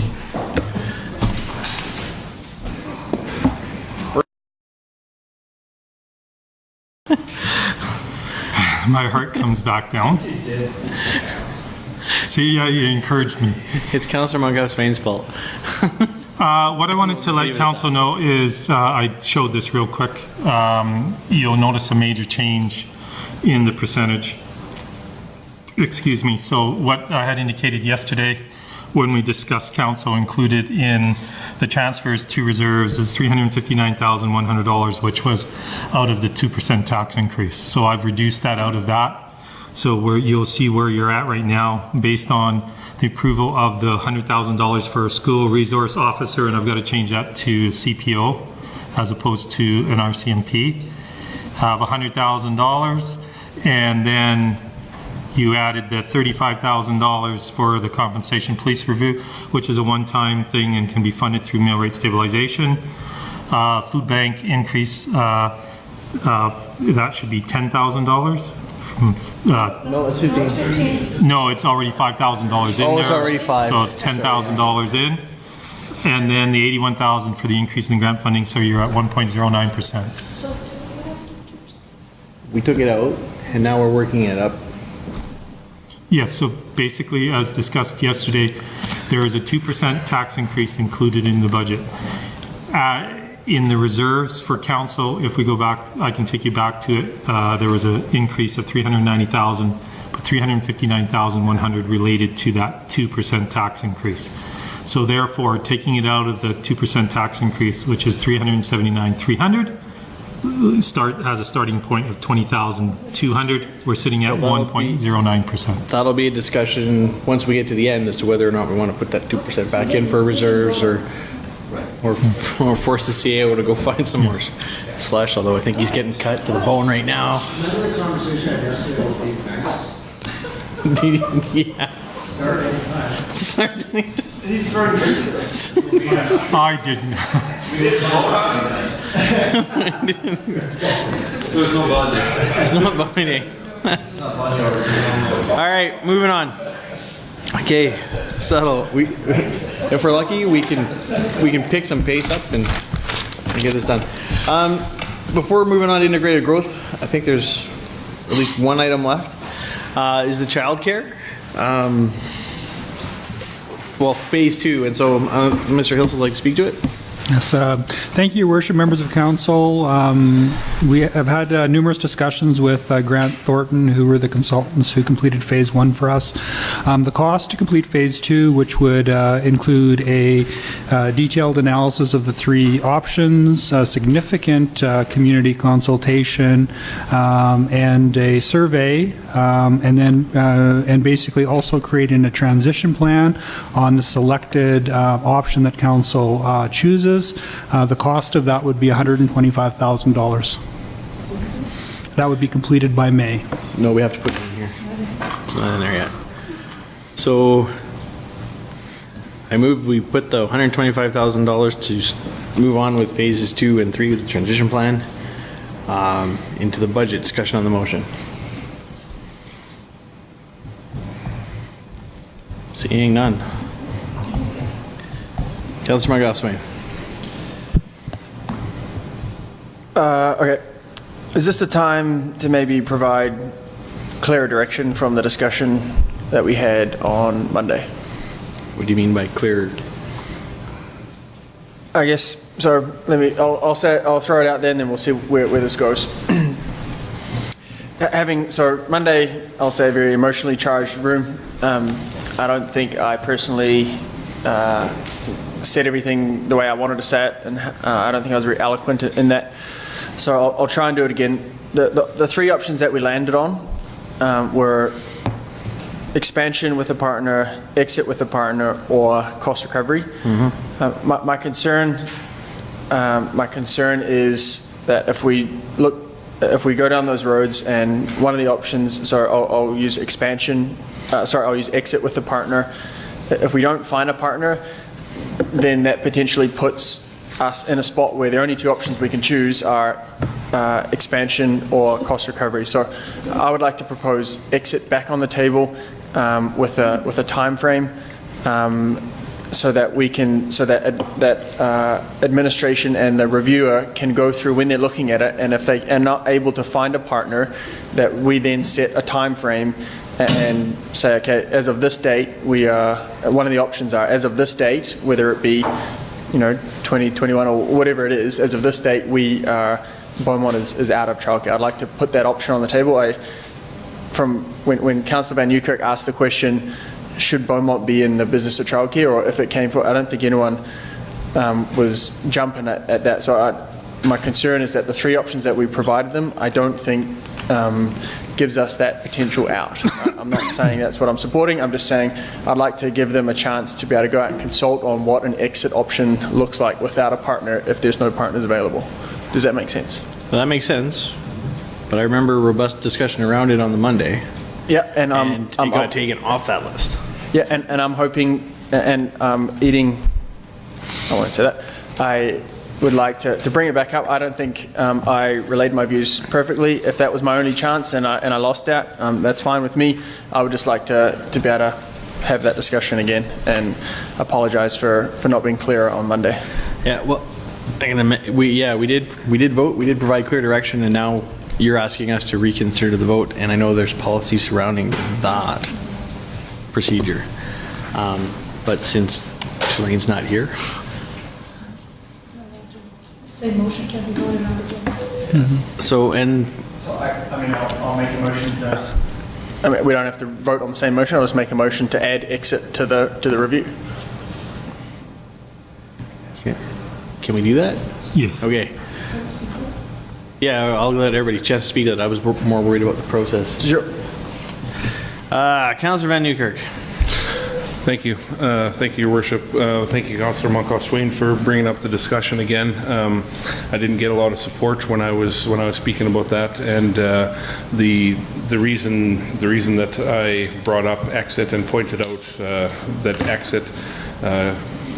My heart comes back down. See, yeah, you encouraged me. It's Councillor Montgomery-Swain's fault. What I wanted to let council know is, I showed this real quick. You'll notice a major change in the percentage. Excuse me. So what I had indicated yesterday when we discussed council included in the transfers to reserves is $359,100, which was out of the 2% tax increase. So I've reduced that out of that. So you'll see where you're at right now based on the approval of the $100,000 for a school resource officer, and I've got to change that to CPO as opposed to an RCMP. Have $100,000, and then you added the $35,000 for the compensation police review, which is a one-time thing and can be funded through mill rate stabilization. Food bank increase, that should be $10,000. No, it's 15. No, it's already $5,000 in there. Oh, it's already five. So it's $10,000 in. And then the $81,000 for the increase in the grant funding, so you're at 1.09%. We took it out, and now we're working it up. Yes, so basically, as discussed yesterday, there is a 2% tax increase included in the budget. In the reserves for council, if we go back, I can take you back to it, there was an increase of $390,000, but $359,100 related to that 2% tax increase. So therefore, taking it out of the 2% tax increase, which is $379,300, has a starting point of $20,200. We're sitting at 1.09%. That'll be a discussion once we get to the end as to whether or not we want to put that 2% back in for reserves or force the CAO to go find some more slush, although I think he's getting cut to the bone right now. Remember the conversation I just had about being nice? Yeah. Starting. He's throwing drinks at us. I didn't. So there's no bonding. It's not binding. All right, moving on. Okay, settle. If we're lucky, we can pick some pace up and get this done. Before moving on to integrated growth, I think there's at least one item left. Is the childcare? Well, phase 2, and so Mr. Hills would like to speak to it. Yes, thank you, Your Worship, members of council. We have had numerous discussions with Grant Thornton, who were the consultants who completed Phase 1 for us. The cost to complete Phase 2, which would include a detailed analysis of the 3 options, a significant community consultation, and a survey, and basically also creating a transition plan on the selected option that council chooses. The cost of that would be $125,000. That would be completed by May. No, we have to put it in here. It's not in there yet. So I move we put the $125,000 to move on with phases 2 and 3 of the transition plan into the budget. Discussion on the motion. Seeing none. Councilor McGough-Swain. Okay. Is this the time to maybe provide clearer direction from the discussion that we had on Monday? What do you mean by clear? I guess, so I'll throw it out there and then we'll see where this goes. So Monday, I'll say a very emotionally charged room. I don't think I personally said everything the way I wanted to say it, and I don't think I was very eloquent in that. So I'll try and do it again. The 3 options that we landed on were expansion with a partner, exit with a partner, or cost recovery. Mm-hmm. My concern is that if we go down those roads and one of the options, so I'll use expansion. I'll use exit with a partner. If we don't find a partner, then that potentially puts us in a spot where the only 2 options we can choose are expansion or cost recovery. So I would like to propose exit back on the table with a time frame, so that administration and the reviewer can go through when they're looking at it, and if they are not able to find a partner, that we then set a time frame and say, okay, as of this date, one of the options are, as of this date, whether it be 2021 or whatever it is, as of this date, Beaumont is out of childcare. I'd like to put that option on the table. When Councillor Van Newkirk asked the question, should Beaumont be in the business of childcare, or if it came for, I don't think anyone was jumping at that. So my concern is that the 3 options that we provided them, I don't think gives us that potential out. I'm not saying that's what I'm supporting. I'm just saying I'd like to give them a chance to be able to go out and consult on what an exit option looks like without a partner if there's no partners available. Does that make sense? Well, that makes sense. But I remember a robust discussion around it on the Monday. Yeah, and it got taken off that list. Yeah, and I'm hoping, and eating, I won't say that. I would like to bring it back up. I don't think I relayed my views perfectly. If that was my only chance and I lost that, that's fine with me. I would just like to be able to have that discussion again and apologize for not being clearer on Monday. Yeah, well, we did vote. We did provide clear direction, and now you're asking us to reconsider the vote, and I know there's policy surrounding that procedure. But since Shalane's not here, Same motion can be voted on again. So I'll make a motion to. We don't have to vote on the same motion. I'll just make a motion to add exit to the review. can we do that? Yes. Okay. Yeah, I'll let everybody chance to speak to that. I was more worried about the process. Sure. Councillor Van Newkirk. Thank you. Thank you, Your Worship. Thank you, Councillor Monkoff-Swain, for bringing up the discussion again. I didn't get a lot of support when I was speaking about that, and the reason that I brought up exit and pointed out that exit.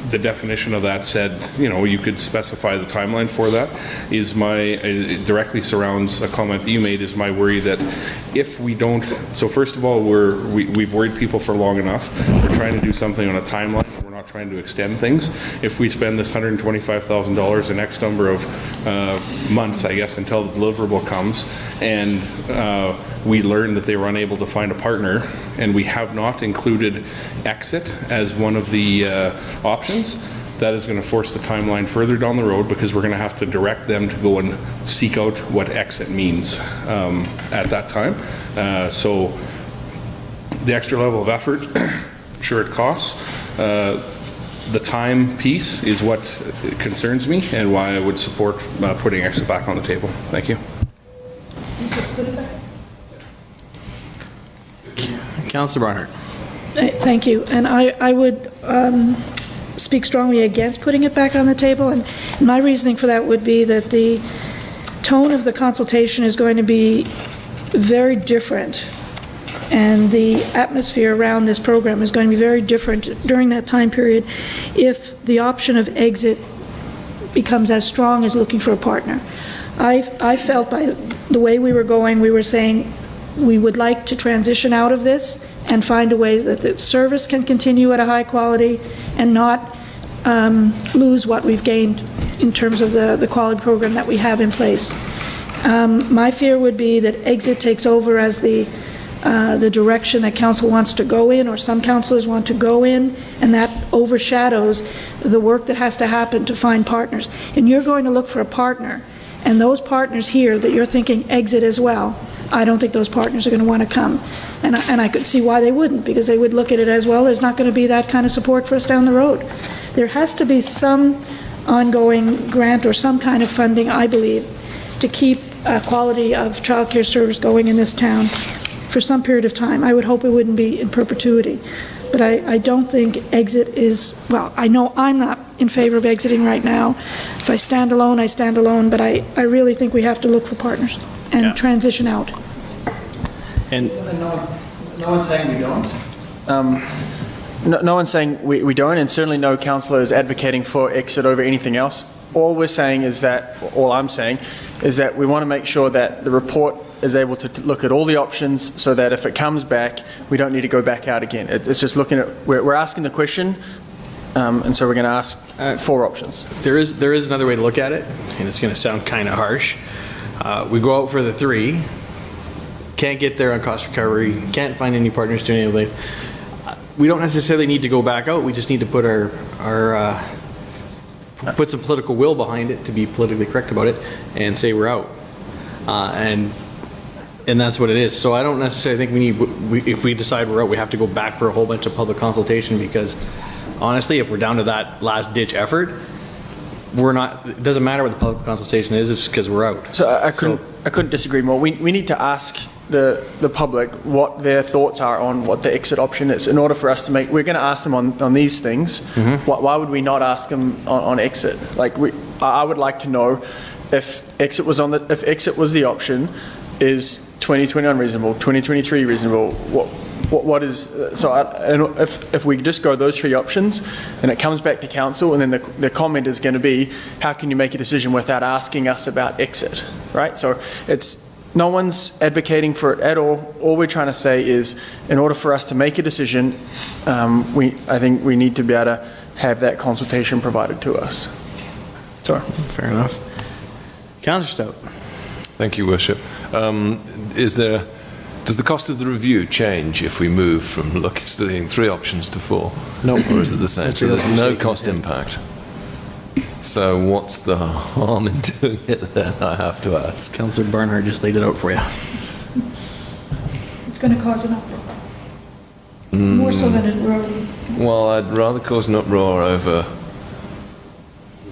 The definition of that said, you could specify the timeline for that, it directly surrounds a comment that you made, is my worry that if we don't, so first of all, we've worried people for long enough. We're trying to do something on a timeline, and we're not trying to extend things. If we spend this $125,000 in X number of months, I guess, until the deliverable comes, and we learn that they were unable to find a partner, and we have not included exit as one of the options, that is going to force the timeline further down the road because we're going to have to direct them to go and seek out what exit means at that time. So the extra level of effort, sure it costs. The time piece is what concerns me and why I would support putting exit back on the table. Thank you. Councillor Barnhart. Thank you. And I would speak strongly against putting it back on the table. And my reasoning for that would be that the tone of the consultation is going to be very different. And the atmosphere around this program is going to be very different during that time period if the option of exit becomes as strong as looking for a partner. I felt by the way we were going, we were saying we would like to transition out of this and find a way that the service can continue at a high quality and not lose what we've gained in terms of the quality program that we have in place. My fear would be that exit takes over as the direction that council wants to go in, or some councillors want to go in, and that overshadows the work that has to happen to find partners. And you're going to look for a partner, and those partners here that you're thinking exit as well, I don't think those partners are going to want to come. And I could see why they wouldn't, because they would look at it as, well, there's not going to be that kind of support for us down the road. There has to be some ongoing grant or some kind of funding, I believe, to keep quality of childcare service going in this town for some period of time. I would hope it wouldn't be in perpetuity. But I don't think exit is, well, I know I'm not in favor of exiting right now. If I stand alone, I stand alone, but I really think we have to look for partners and transition out. And No one's saying we don't. No one's saying we don't, and certainly no councillor is advocating for exit over anything else. All we're saying is that, all I'm saying, is that we want to make sure that the report is able to look at all the options so that if it comes back, we don't need to go back out again. It's just looking at, we're asking the question, and so we're going to ask 4 options. there is another way to look at it, and it's going to sound kind of harsh. We go out for the 3, can't get there on cost recovery, can't find any partners doing anything. We don't necessarily need to go back out. We just need to put put some political will behind it to be politically correct about it and say we're out. And that's what it is. So I don't necessarily think if we decide we're out, we have to go back for a whole bunch of public consultation, because honestly, if we're down to that last ditch effort, it doesn't matter what the public consultation is, it's because we're out. So I couldn't disagree more. We need to ask the public what their thoughts are on what the exit option is in order for us to make, we're going to ask them on these things. Why would we not ask them on exit? Like I would like to know if exit was the option, is 2021 reasonable, 2023 reasonable, what is, so if we just go those 3 options and it comes back to council, and then the comment is going to be, how can you make a decision without asking us about exit, right? So no one's advocating for it at all. All we're trying to say is, in order for us to make a decision, I think we need to be able to have that consultation provided to us. So. Fair enough. Councillor Stout. Thank you, Worship. Does the cost of the review change if we move from studying 3 options to 4? No. Or is it the same? So there's no cost impact. So what's the harm in doing it then, I have to ask? Councillor Barnhart just laid it out for you. It's going to cause an uproar. More so than it already. Well, I'd rather cause an uproar over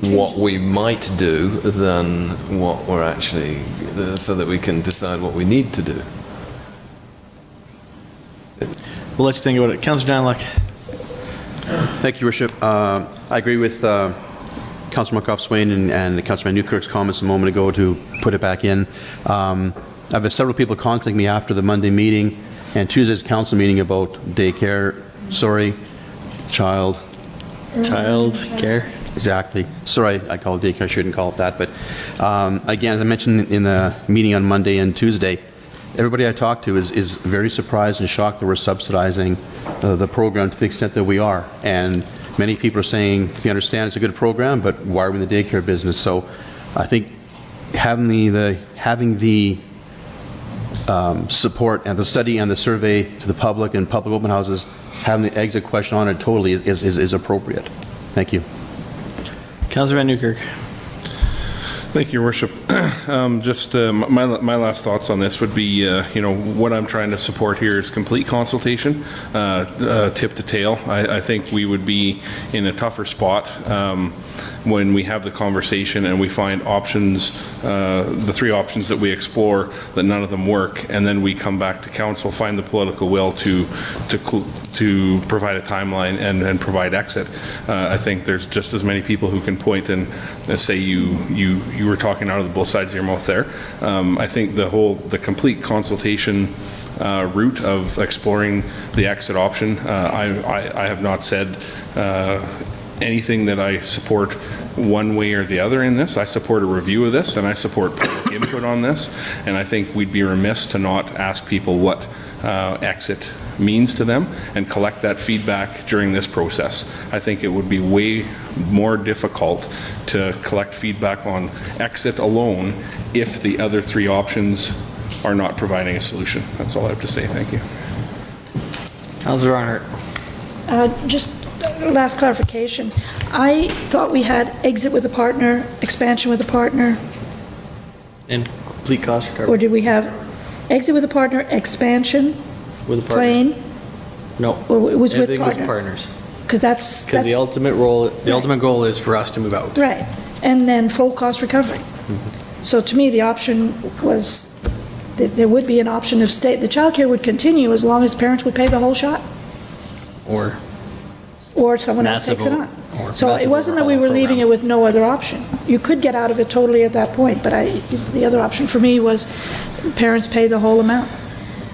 what we might do than what we're actually, so that we can decide what we need to do. We'll let you think about it. Councillor Danlock. Thank you, Your Worship. I agree with Councillor McGough-Swain and Councillor Newkirk's comments a moment ago to put it back in. I've had several people contact me after the Monday meeting and Tuesday's council meeting about child care. Exactly. Sorry, I call it daycare. I shouldn't call it that. But again, as I mentioned in the meeting on Monday and Tuesday, everybody I talked to is very surprised and shocked that we're subsidizing the program to the extent that we are. And many people are saying, they understand it's a good program, but why are we in the daycare business? So I think having the support and the study and the survey to the public and public open houses, having the exit question on it totally is appropriate. Thank you. Councillor Van Newkirk. Thank you, Your Worship. Just my last thoughts on this would be, what I'm trying to support here is complete consultation, tip to tail. I think we would be in a tougher spot when we have the conversation and we find options, the three options that we explore, that none of them work, and then we come back to council, find the political will to provide a timeline and provide exit. I think there's just as many people who can point and say you were talking out of both sides of your mouth there. I think the complete consultation route of exploring the exit option, I have not said anything that I support one way or the other in this. I support a review of this, and I support public input on this, and I think we'd be remiss to not ask people what exit means to them and collect that feedback during this process. I think it would be way more difficult to collect feedback on exit alone if the other three options are not providing a solution. That's all I have to say. Thank you. Councillor Arnott. Just last clarification. I thought we had exit with a partner, expansion with a partner, And complete cost recovery. or did we have exit with a partner, expansion, With a partner. plain, No. or it was with Everything was partner? partners. Because that's, Because the ultimate goal is for us to move out. right, and then full cost recovery. So to me, the option was, that there would be an option of the childcare would continue as long as parents would pay the whole shot, or someone else takes it on. So it wasn't that we were leaving it with no other option. You could get out of it totally at that point, but the other option for me was parents pay the whole amount. So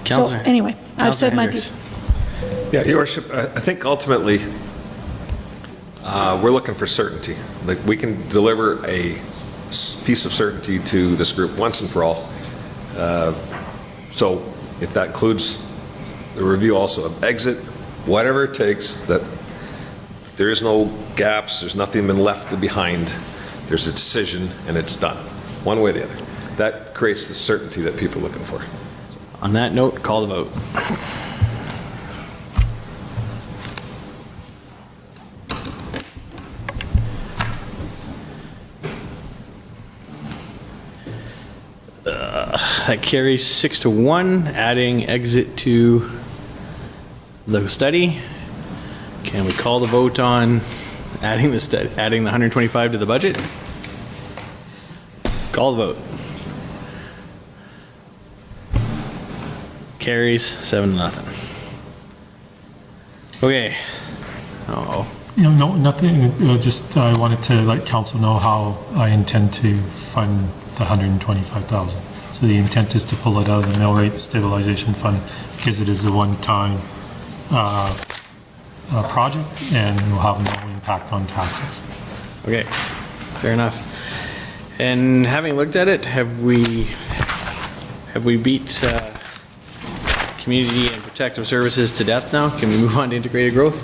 Councillor. anyway, I've said my Hendricks. piece. Yeah, Your Worship, I think ultimately, we're looking for certainty. Like, we can deliver a piece of certainty to this group once and for all. So if that includes the review also of exit, whatever it takes, that there is no gaps, there's nothing been left behind, there's a decision and it's done, one way or the other. That creates the certainty that people are looking for. On that note, call the vote. That carries 6-1, adding exit to the study. Can we call the vote on adding the 125 to the budget? Call the vote. Carries 7-0. Okay. Uh-oh. No, nothing, just I wanted to let council know how I intend to fund the 125,000. So the intent is to pull it out of the mill rate stabilization fund because it is a one-time project and will have no impact on taxes. Okay, fair enough. And having looked at it, have we beat community and protective services to death now? Can we move on to integrated growth?